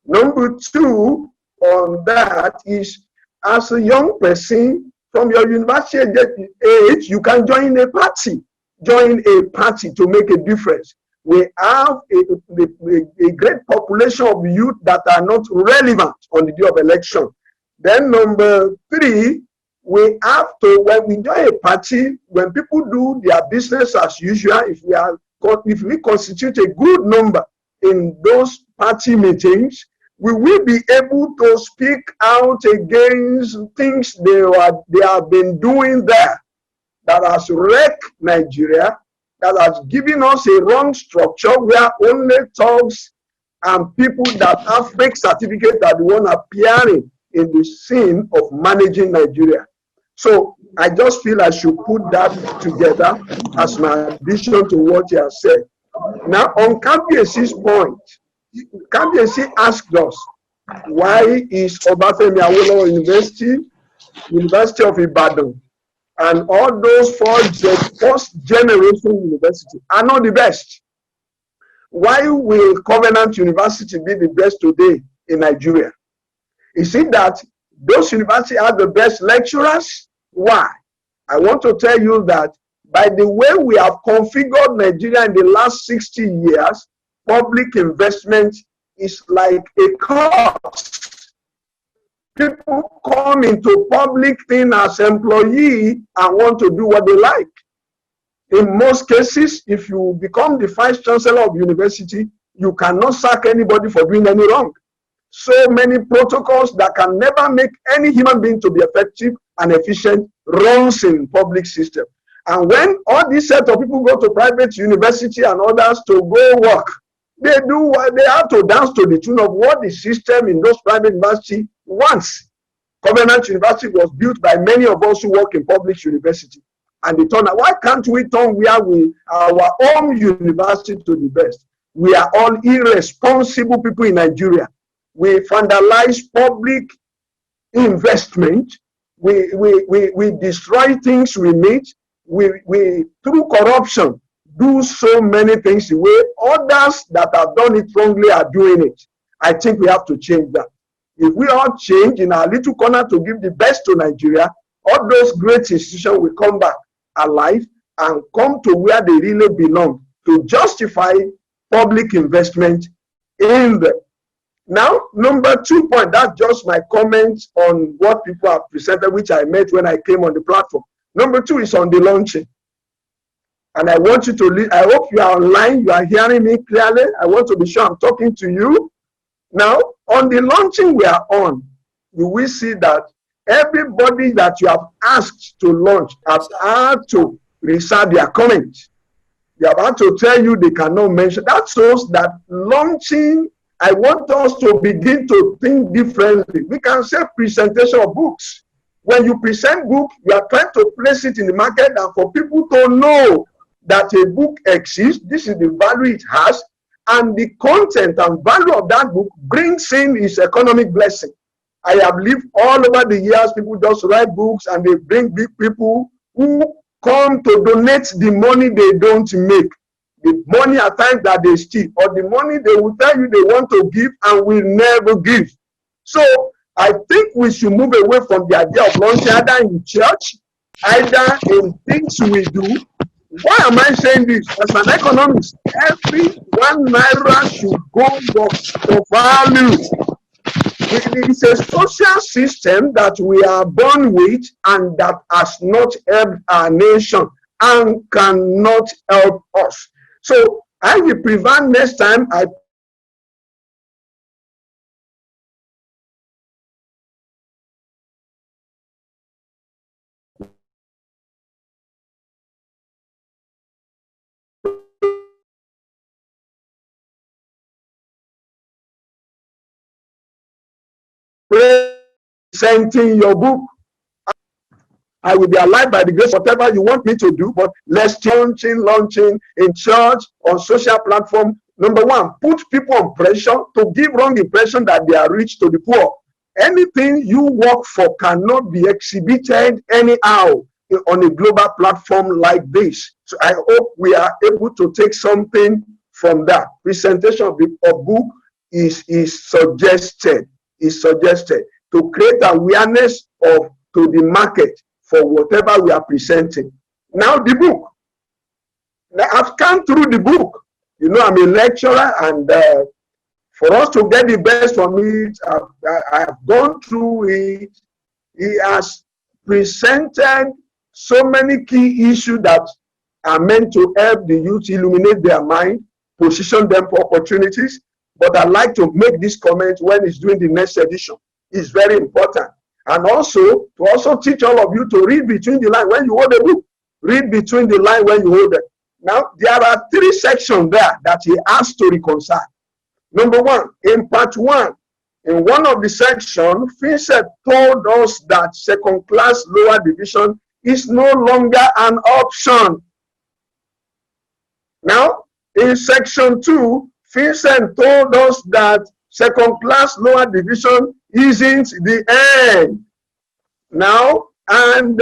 Number two on that is, as a young person, from your university age, you can join a party. Join a party to make a difference. We have a great population of youth that are not relevant on the day of election. Then number three, we have to, when we join a party, when people do their business as usual, if we constitute a good number in those party meetings, we will be able to speak out against things they have been doing there that has wrecked Nigeria, that has given us a wrong structure where only thugs and people that have fake certificates are the one appearing in the scene of managing Nigeria. So I just feel I should put that together as my addition to what you have said. Now on KBC's point, KBC asked us, Why is Obafemi Awolowo University, University of Ibadan, and all those first generation universities are not the best? Why will Covenant University be the best today in Nigeria? Is it that those universities have the best lecturers? Why? I want to tell you that by the way we have configured Nigeria in the last 60 years, public investment is like a curse. People come into public thing as employee and want to do what they like. In most cases, if you become the vice chancellor of university, you cannot sack anybody for doing any wrong. So many protocols that can never make any human being to be effective and efficient runs in public system. And when all these set of people go to private university and others to go work, they have to dance to the tune of what the system in those private university wants. Covenant University was built by many of us who work in public university. And they turn out, why can't we turn our own university to the best? We are all irresponsible people in Nigeria. We vandalize public investment. We destroy things we need. We through corruption do so many things the way others that have done it wrongly are doing it. I think we have to change that. If we all change in our little corner to give the best to Nigeria, all those great institutions will come back alive and come to where they really belong to justify public investment in them. Now, number 2 point, that's just my comment on what people have presented, which I made when I came on the platform. Number 2 is on the launching. And I want you to, I hope you are online, you are hearing me clearly. I want to be sure I'm talking to you. Now, on the launching we are on, you will see that everybody that you have asked to launch has had to reserve their comments. They have had to tell you they cannot mention. That shows that launching, I want us to begin to think differently. We can say presentation of books. When you present book, you are trying to place it in the market and for people to know that a book exists, this is the value it has, and the content and value of that book brings in its economic blessing. I have lived all over the years, people just write books and they bring big people who come to donate the money they don't make. The money at times that they steal, or the money they will tell you they want to give and will never give. So I think we should move away from the idea of launching either in church, either in things we do. Why am I saying this? As an economist, every 1 naira should go for value. It is a social system that we are born with and that has not helped our nation and cannot help us. So I will prevent next time I presenting your book. I will be alive by the grace, whatever you want me to do, but let's launching in church, on social platform. Number 1, put people on pressure to give wrong impression that they are rich to the poor. Anything you work for cannot be exhibited anyhow on a global platform like this. So I hope we are able to take something from that. Presentation of the book is suggested to create awareness to the market for whatever we are presenting. Now the book. Now I've come through the book. You know, I'm a lecturer, and for us to get the best from it, I have gone through it. He has presented so many key issues that are meant to help the youth illuminate their mind, position them for opportunities. But I'd like to make this comment when he's doing the next edition. It's very important. And also, to teach all of you to read between the lines when you hold a book. Read between the lines when you hold it. Now, there are 3 sections there that he has to reconcile. Number 1, in part 1, in one of the sections, Vincent told us that second-class lower division is no longer an option. Now, in section 2, Vincent told us that second class, lower division isn't the end. Now, and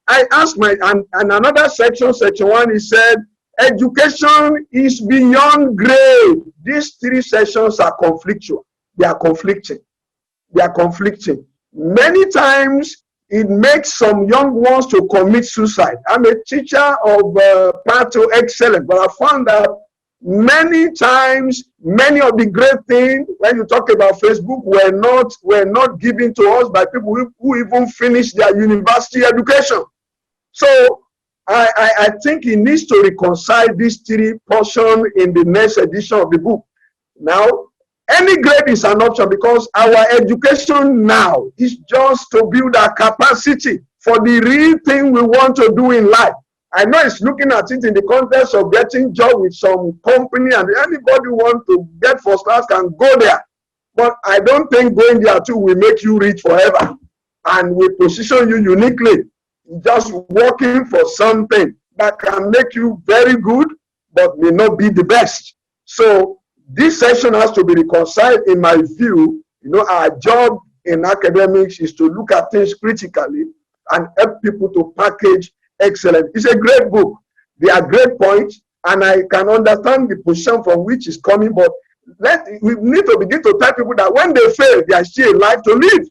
I asked and another section, section 1, he said, education is beyond grade. These three sections are conflictual. They are conflicting. They are conflicting. Many times, it makes some young ones to commit suicide. I'm a teacher of Path to Excellence, but I found that many times, many of the great things, when you talk about Facebook, were not given to us by people who even finished their university education. So I think he needs to reconcile these three portions in the next edition of the book. Now, any grade is an option because our education now is just to build our capacity for the real thing we want to do in life. I know it's looking at it in the context of getting job with some company, and anybody who wants to get first class can go there. But I don't think going there too will make you rich forever and will position you uniquely. Just working for something that can make you very good, but may not be the best. So this section has to be reconciled, in my view. You know, our job in academics is to look at things critically and help people to package excellence. It's a great book. There are great points, and I can understand the position from which it's coming, but we need to begin to tell people that when they fail, there is still a life to live.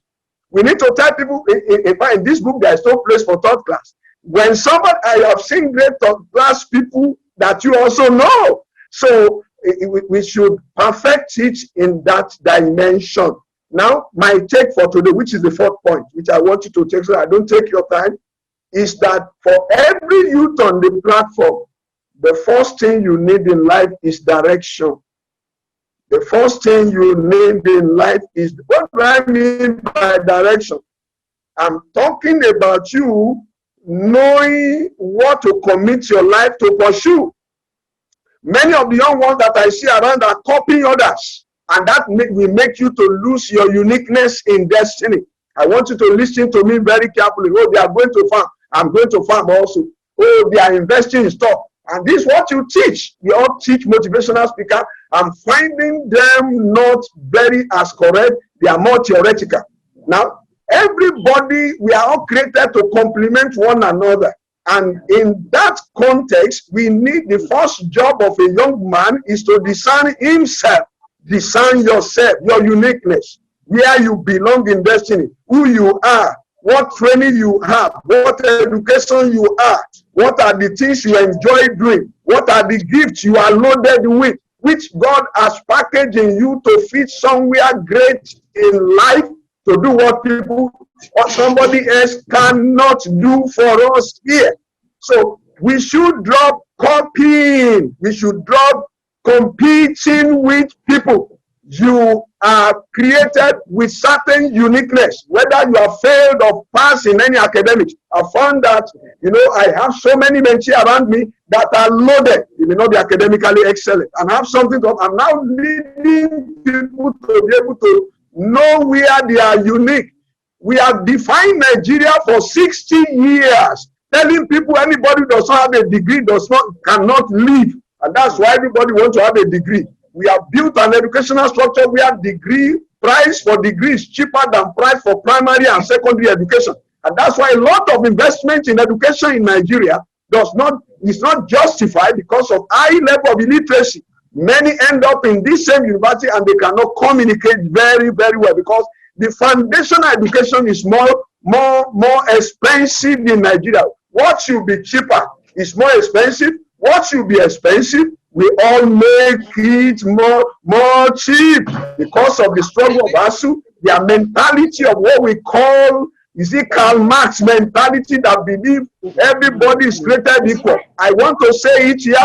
We need to tell people, in this book, there is no place for third class. When somebody, I have seen great third class people that you also know. So we should perfect it in that dimension. Now, my take for today, which is the fourth point, which I want you to take so I don't take your time, is that for every youth on the platform, the first thing you need in life is direction. The first thing you need in life is, what do I mean by direction? I'm talking about you knowing what to commit your life to pursue. Many of the young ones that I see around are copying others, and that will make you to lose your uniqueness in destiny. I want you to listen to me very carefully. Oh, they are going to farm. I'm going to farm also. Oh, they are investing in stock. And this is what you teach. We all teach motivational speakers. I'm finding them not very as correct. They are more theoretical. Now, everybody, we are all created to complement one another. And in that context, we need, the first job of a young man is to discern himself. Discern yourself, your uniqueness, where you belong in destiny, who you are, what training you have, what education you are, what are the things you enjoy doing, what are the gifts you are loaded with, which God has packaged in you to fit somewhere great in life, to do what people or somebody else cannot do for us here. So we should drop copying. We should drop competing with people. You are created with certain uniqueness, whether you have failed or passed in any academics. I found that, you know, I have so many mentees around me that are loaded. You may not be academically excellent, and have something to, I'm now leading people to be able to know where they are unique. We have defined Nigeria for 60 years, telling people anybody who does not have a degree cannot live. And that's why everybody wants to have a degree. We have built an educational structure where price for degree is cheaper than price for primary and secondary education. And that's why a lot of investment in education in Nigeria is not justified because of high level of illiteracy. Many end up in this same university and they cannot communicate very, very well because the foundational education is more expensive in Nigeria. What should be cheaper is more expensive. What should be expensive, we all make it more cheap because of the struggle of ASU, their mentality of what we call, is it Karl Marx mentality that believe everybody is created equal. I want to say it here,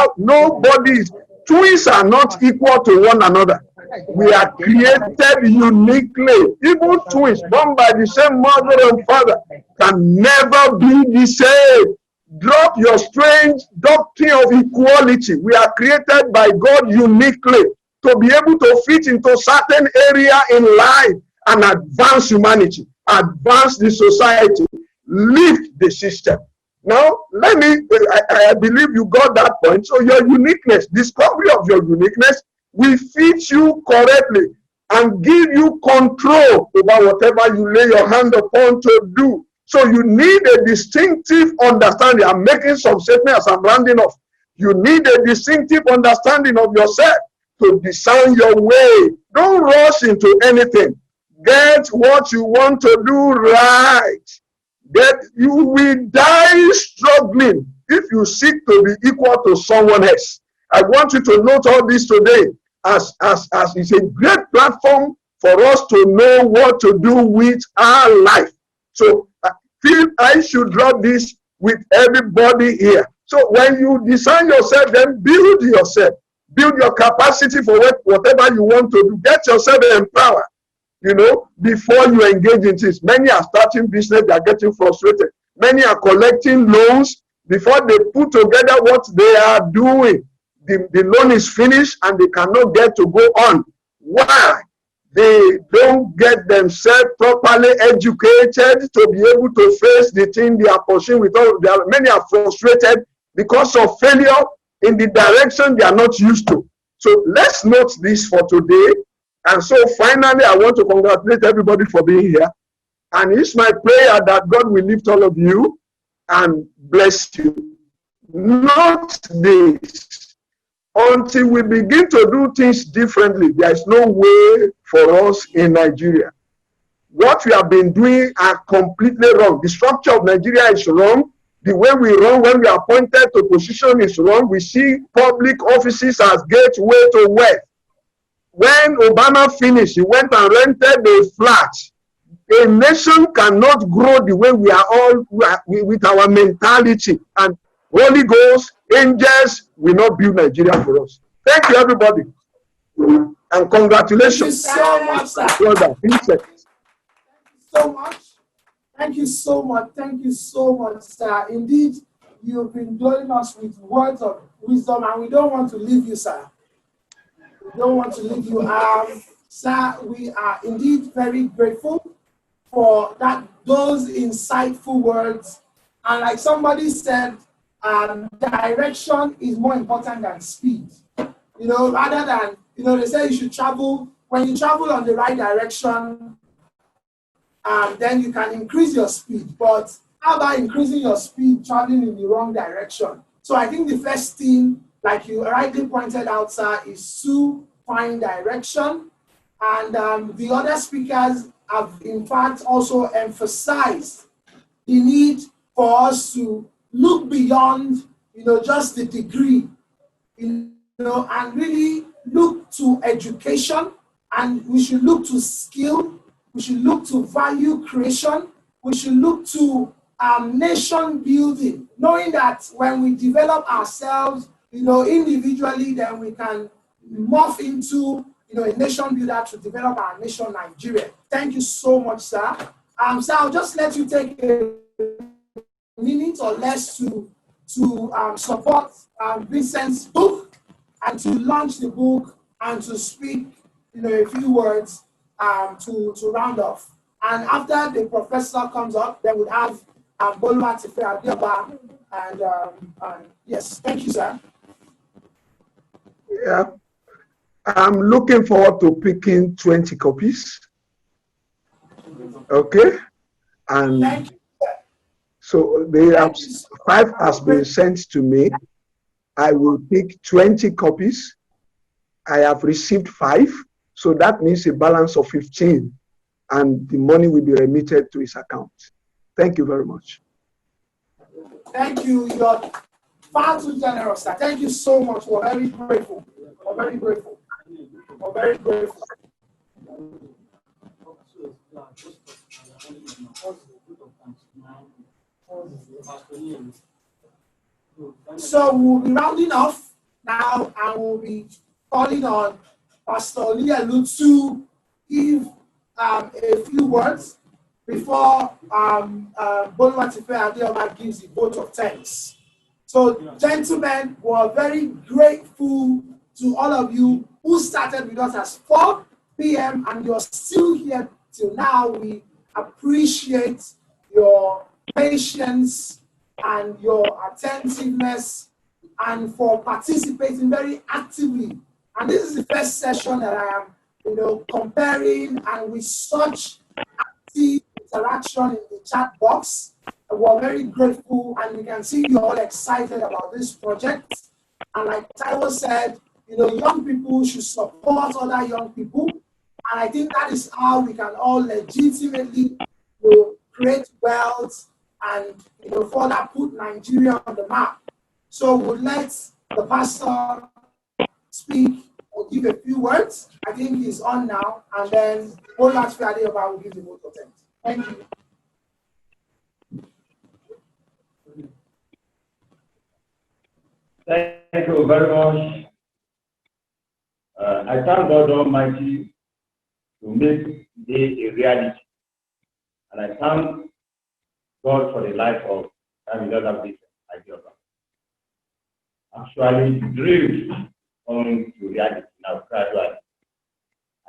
twins are not equal to one another. We are created uniquely. Even twins born by the same mother and father can never be the same. Drop your strange doctrine of equality. We are created by God uniquely to be able to fit into certain area in life and advance humanity, advance the society, lift the system. Now, I believe you got that point. So your uniqueness, discovery of your uniqueness will feed you correctly and give you control over whatever you lay your hand upon to do. So you need a distinctive understanding. I'm making some statements as I'm rounding off. You need a distinctive understanding of yourself to discern your way. Don't rush into anything. Get what you want to do right. You will die struggling if you seek to be equal to someone else. I want you to note all this today as it's a great platform for us to know what to do with our life. So I feel I should drop this with everybody here. So when you design yourself, then build yourself. Build your capacity for whatever you want to do. Get yourself empowered. You know, before you engage in this, many are starting business, they are getting frustrated. Many are collecting loans before they put together what they are doing. The loan is finished and they cannot get to go on. Why? They don't get themselves properly educated to be able to face the thing they are pursuing with all. Many are frustrated because of failure in the direction they are not used to. So let's note this for today. And so finally, I want to congratulate everybody for being here. And it's my prayer that God will lift all of you and bless you. Note this. Until we begin to do things differently, there is no way for us in Nigeria. What we have been doing are completely wrong. The structure of Nigeria is wrong. The way we run when we are appointed to position is wrong. We see public offices as gateway to wealth. When Obama finished, he went and rented a flat. A nation cannot grow the way we are all with our mentality. And Holy Ghost, angels will not build Nigeria for us. Thank you, everybody. And congratulations. Thank you so much, sir. Brother, So much. Thank you so much. Thank you so much, sir. Indeed, you've been blowing us with words of wisdom, and we don't want to leave you, sir. We don't want to leave you. Sir, we are indeed very grateful for those insightful words. And like somebody said, direction is more important than speed. You know, rather than, you know, they say you should travel, when you travel on the right direction, then you can increase your speed. But how about increasing your speed traveling in the wrong direction? So I think the first thing, like you rightly pointed out, sir, is to find direction. And the other speakers have, in fact, also emphasized the need for us to look beyond, you know, just the degree, you know, and really look to education, and we should look to skill, we should look to value creation, we should look to nation building, knowing that when we develop ourselves, you know, individually, then we can morph into, you know, a nation builder to develop our nation, Nigeria. Thank you so much, sir. So I'll just let you take a minute or less to support Vincent's book and to launch the book and to speak, you know, a few words to round off. And after the professor comes up, then we'll have Boluwatife Adeoba and yes, thank you, sir. Yeah, I'm looking forward to picking 20 copies. Okay, and thank you, sir. So they have 5 has been sent to me. I will pick 20 copies. I have received 5, so that means a balance of 15, and the money will be remitted to his account. Thank you very much. Thank you. You're far too generous, sir. Thank you so much. We're very grateful. We're very grateful. We're very grateful. So we'll be rounding off now, and we'll be calling on Pastor Olielu to give a few words before Boluwatife Adeoba gives the vote of thanks. So, gentlemen, we're very grateful to all of you who started with us at 4 p.m. and you're still here till now. We appreciate your patience and your attentiveness and for participating very actively And this is the first session that I am, comparing, and with such active interaction in the chat box. We're very grateful, and you can see you're all excited about this project. And like Taiwo said, young people should support other young people. And I think that is how we can all legitimately create wealth and further put Nigeria on the map. So we'll let the pastor speak or give a few words. I think he's on now, and then Olatife Adeoba will give the vote of thanks. Thank you. Thank you very much. I thank God Almighty to make today a reality. And I thank God for the life of Damilola Adeoba. Actually, the dream is coming to reality now gradually.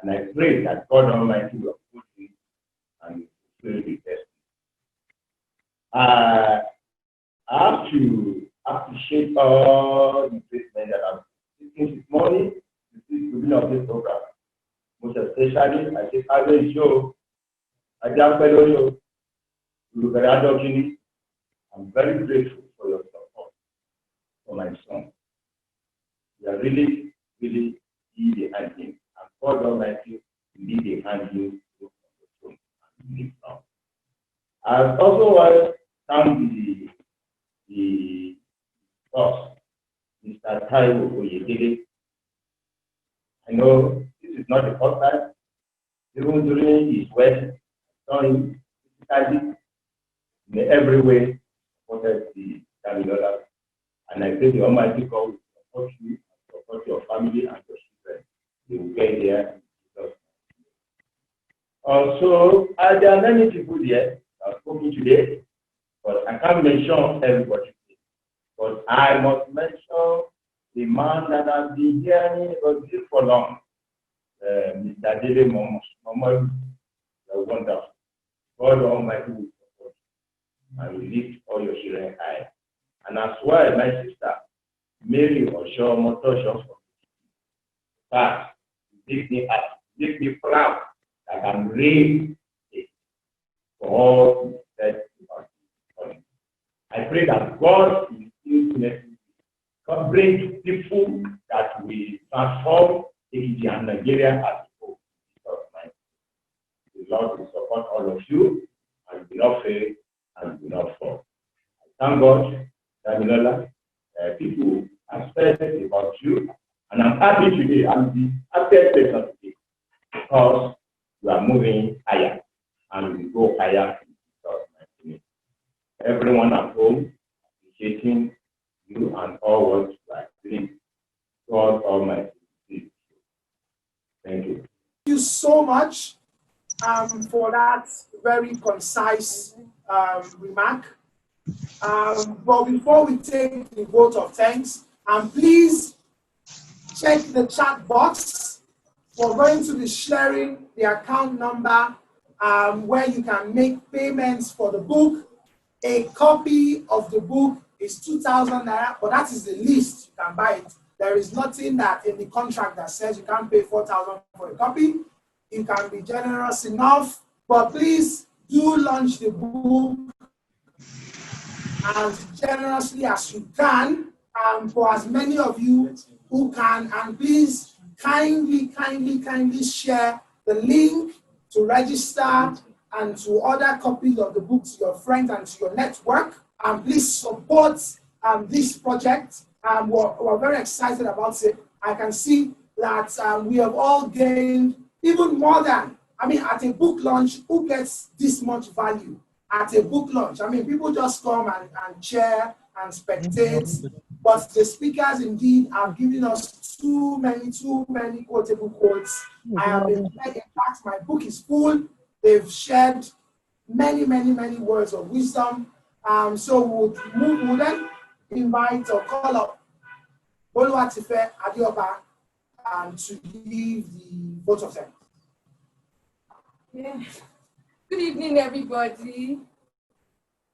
And I pray that God Almighty will put it and fulfill the destiny. I have to appreciate all the treatment that I'm taking this morning to see the beginning of this program. Most especially, I say, I will show, I just follow you, I'm very grateful for your support for my son. You are really, really lead behind him. And God Almighty lead behind you to the throne and live now. I also want to thank the boss, Mr. Taiwo Oyedele. I know this is not the first time. Even during his wedding, I saw him physically in every way supported the Damilola. And I pray the Almighty God will support you, support your family and your children. They will get there. Also, there are many people here that have spoken today, but I can't mention everybody. But I must mention the man that I've been hearing about this for long, Mr. Dele Momodu, the wonderful. God Almighty will support you and will lift all your children high. And as well, my sister, Mary Osho Motosho, that makes me happy, makes me proud that I'm raised for all that I pray that God will still bring people that will transform India and Nigeria as a whole. The Lord will support all of you and will not fail and will not fall. I thank God, Damilola, people are speaking about you, and I'm happy today. I'm the happiest person today because you are moving higher and we go higher. Everyone at home appreciating you and all what you are doing. God Almighty. Thank you. Thank you so much for that very concise remark. But before we take the vote of thanks, please check the chat box. We're going to be sharing the account number where you can make payments for the book. A copy of the book is 2,000 naira, but that is the least you can buy it. There is nothing that in the contract that says you can't pay 4,000 for a copy. You can be generous enough, but please do launch the book as generously as you can, for as many of you who can, and please kindly share the link to register and to order copies of the book to your friends and to your network. And please support this project. We're very excited about it. I can see that we have all gained even more than, at a book launch, who gets this much value at a book launch? People just come and cheer and spectate, but the speakers indeed have given us too many quotable quotes. I have been, in fact, my book is full. They've shared many words of wisdom. So we'll then invite or call up Olatife Adeoba to give the vote of thanks. Yeah. Good evening, everybody.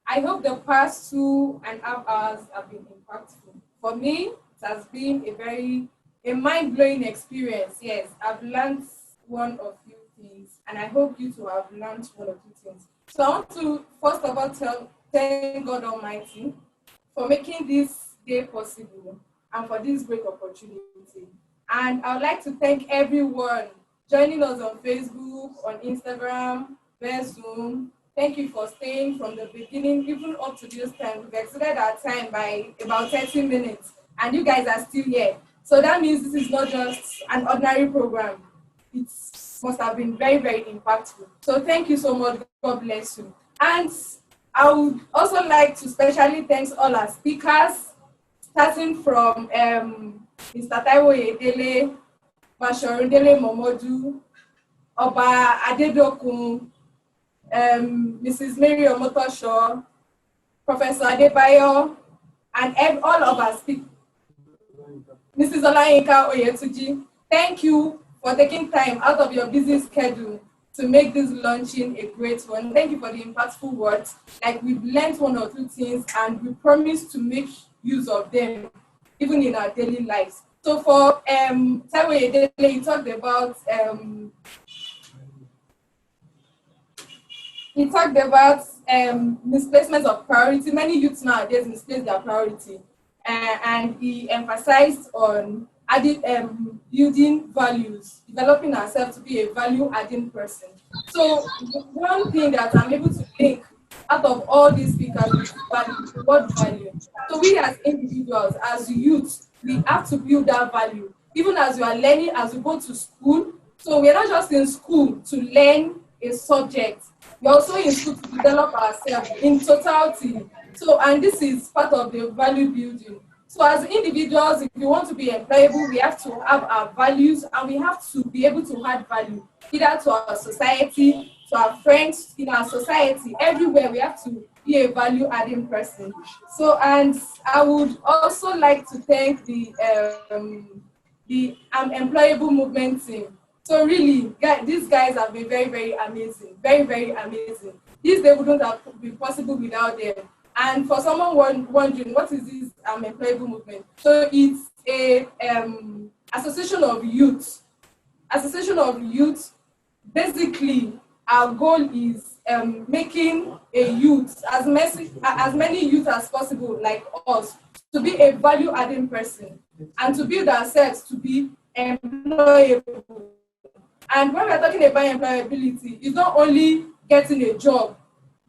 I hope the past 2.5 hours have been impactful. For me, it has been a very a mind-blowing experience. Yes, I've learned one or few things, and I hope you too have learned one or two things. So I want to first of all thank God Almighty for making this day possible and for this great opportunity. And I would like to thank everyone joining us on Facebook, on Instagram, via Zoom. Thank you for staying from the beginning, even up to this time. We've exceeded our time by about 30 minutes, and you guys are still here. So that means this is not just an ordinary program. It must have been very, very impactful. So thank you so much. God bless you. And I would also like to specially thank all our speakers, starting from Mr. Taiwo Yedele, Bashorundele Momodu, Oba Adedokun, Mrs. Mary Omotosho, Professor Adebayo, and all of our speakers, Mrs. Olayinka Oyetuji. Thank you for taking time out of your busy schedule to make this launching a great one. Thank you for the impactful words. Like, we've learned one or two things, and we promise to make use of them even in our daily lives. So for Taiwo Yedele, you talked about misplacement of priority. Many youths nowadays misplace their priority, and he emphasized on building values, developing ourselves to be a value-adding person. So one thing that I'm able to think out of all these speakers is value. What value? So we as individuals, as youth, we have to build that value. Even as you are learning, as you go to school. So we're not just in school to learn a subject. We're also in school to develop ourselves in totality. So, and this is part of the value building. So as individuals, if we want to be employable, we have to have our values, and we have to be able to add value, either to our society, to our friends in our society, everywhere we have to be a value-adding person. So, and I would also like to thank the Employable movement team. So really, these guys have been very, very amazing, very, very amazing. This day wouldn't have been possible without them. And for someone wondering, what is this Employable movement? So it's a association of youth. Association of youth. Basically, our goal is making a youth, as many youth as possible, like us, to be a value-adding person and to build ourselves to be employable. And when we're talking about employability, it's not only getting a job.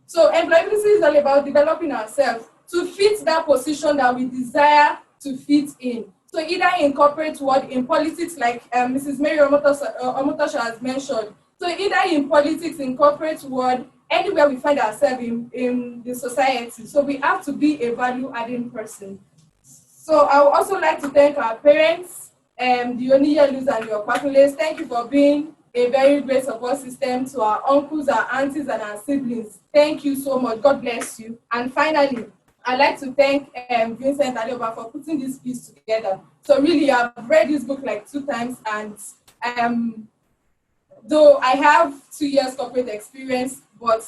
So employability is all about developing ourselves to fit that position that we desire to fit in. So either in corporate world, in politics, like Mrs. Mary Omotosho has mentioned. So either in politics, in corporate world, anywhere we find ourselves in the society. So we have to be a value-adding person. So I would also like to thank our parents, the Oniyelus and your Kwakules. Thank you for being a very great support system to our uncles, our aunties, and our siblings. Thank you so much. God bless you. And finally, I'd like to thank Vincent Adeoba for putting this piece together. So really, I've read this book like 2 times, and though I have 2 years corporate experience, but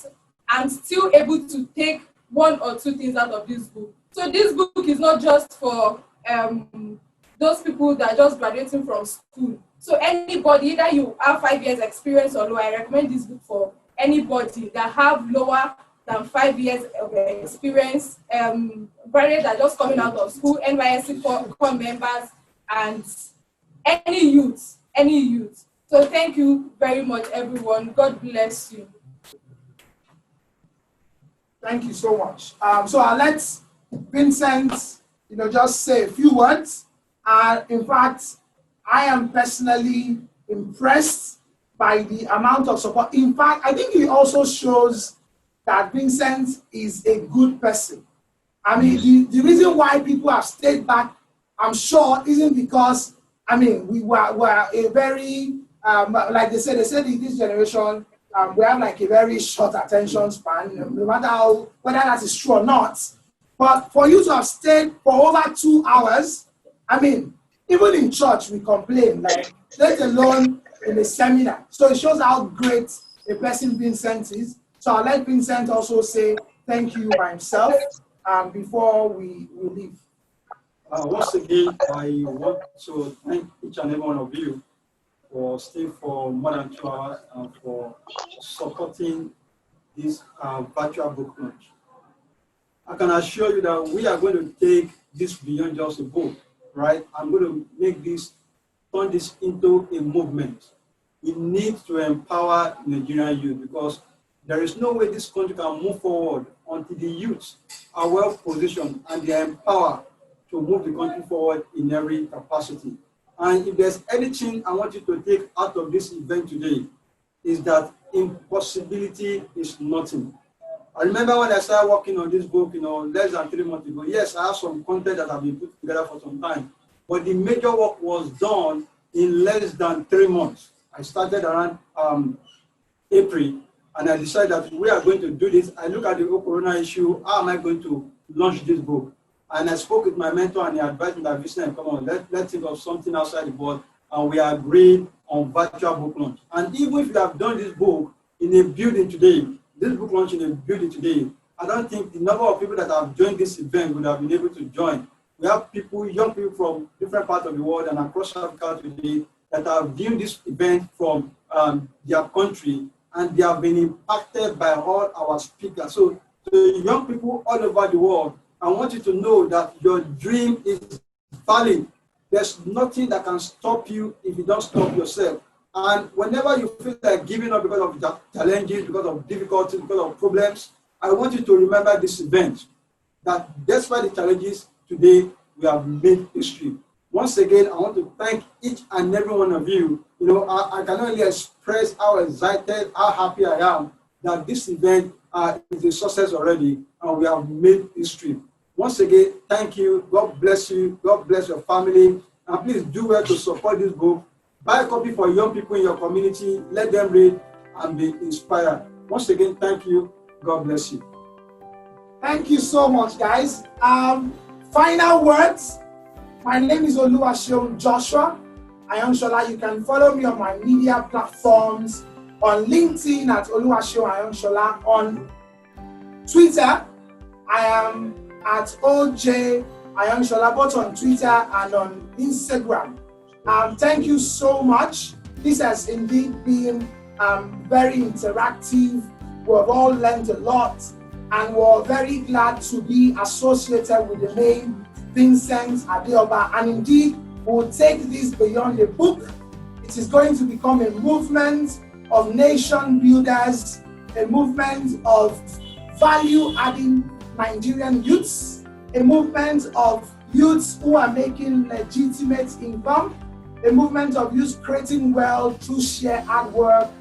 I'm still able to take 1 or 2 things out of this book. So this book is not just for those people that are just graduating from school. So anybody, either you have 5 years experience or lower, I recommend this book for anybody that have lower than 5 years of experience, graduates that are just coming out of school, NYSC core members, and any youth. So thank you very much, everyone. God bless you. Thank you so much. So I'll let Vincent, just say a few words. In fact, I am personally impressed by the amount of support. In fact, I think it also shows that Vincent is a good person. I mean, the reason why people have stayed back, I'm sure, isn't because, we were a very, like they said in this generation, we have like a very short attention span, no matter whether that is true or not. But for you to have stayed for over 2 hours, even in church we complain, like, let alone in a seminar. So it shows how great a person Vincent is. So I'll let Vincent also say thank you by himself before we leave. Once again, I want to thank each and every one of you for staying for more than 2 hours and for supporting this virtual book launch. I can assure you that we are going to take this beyond just a book, right? I'm going to turn this into a movement. We need to empower Nigerian youth because there is no way this country can move forward until the youth are well positioned and they are empowered to move the country forward in every capacity. And if there's anything I want you to take out of this event today, is that impossibility is nothing. I remember when I started working on this book, less than 3 months ago. Yes, I have some content that have been put together for some time, but the major work was done in less than 3 months. I started around April, and I decided that we are going to do this. I look at the whole corona issue. How am I going to launch this book? And I spoke with my mentor, and he advised me that, Vincent, come on, let's think of something outside the box. And we agreed on virtual book launch. And even if you have done this book in a building today, this book launch in a building today, I don't think the number of people that have joined this event would have been able to join. We have people, young people from different parts of the world and across Africa today that have viewed this event from their country, and they have been impacted by all our speakers. So to young people all over the world, I want you to know that your dream is valid. There's nothing that can stop you if you don't stop yourself. And whenever you feel like giving up because of challenges, because of difficulties, because of problems, I want you to remember this event, that despite the challenges, today we have made history. Once again, I want to thank each and every one of you. I can only express how excited, how happy I am that this event is a success already, and we have made history. Once again, thank you. God bless you. God bless your family. And please do well to support this book. Buy a copy for young people in your community. Let them read and be inspired. Once again, thank you. God bless you. Thank you so much, guys. Final words. My name is Oluwaseun Joshua Ayonshola. You can follow me on my media platforms, on LinkedIn at Oluwaseun Ayonshola. On Twitter, I am at OJ Ayonshola, both on Twitter and on Instagram. Thank you so much. This has indeed been very interactive. We've all learned a lot, and we're very glad to be associated with the name Vincent Adeoba. And indeed, we'll take this beyond a book. It is going to become a movement of nation builders, a movement of value-adding Nigerian youths, a movement of youths who are making legitimate income, a movement of youths creating wealth through sheer hard work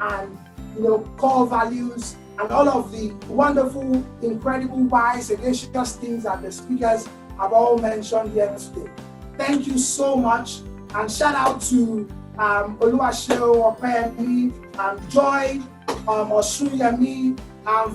and core values and all of the wonderful, incredible, wise, sagacious things that the speakers have all mentioned here today. Thank you so much, and shout out to Oluwaseun Opeyemi, Joy, Osuyemi,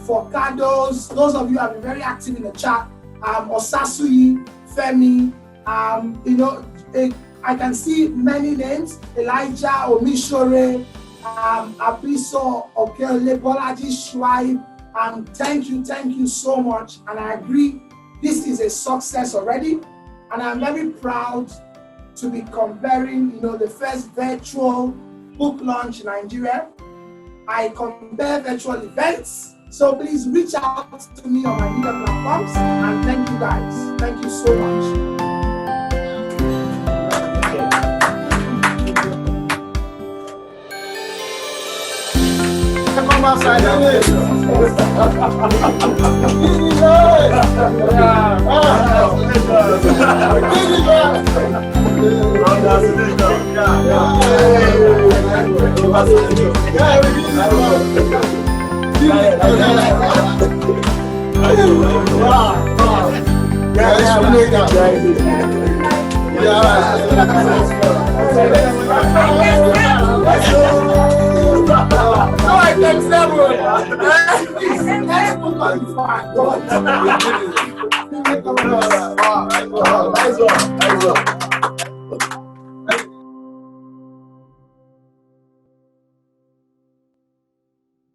Forcados. Those of you who have been very active in the chat. Osasui, Femi, I can see many names. Elijah Omishore, Abiso Okele, Bolaji Shuaib. Thank you so much. And I agree, this is a success already. And I'm very proud to be comparing, the first virtual book launch in Nigeria. I compare virtual events. So please reach out to me on my media platforms. And thank you guys. Thank you so much. Come outside. Nice one.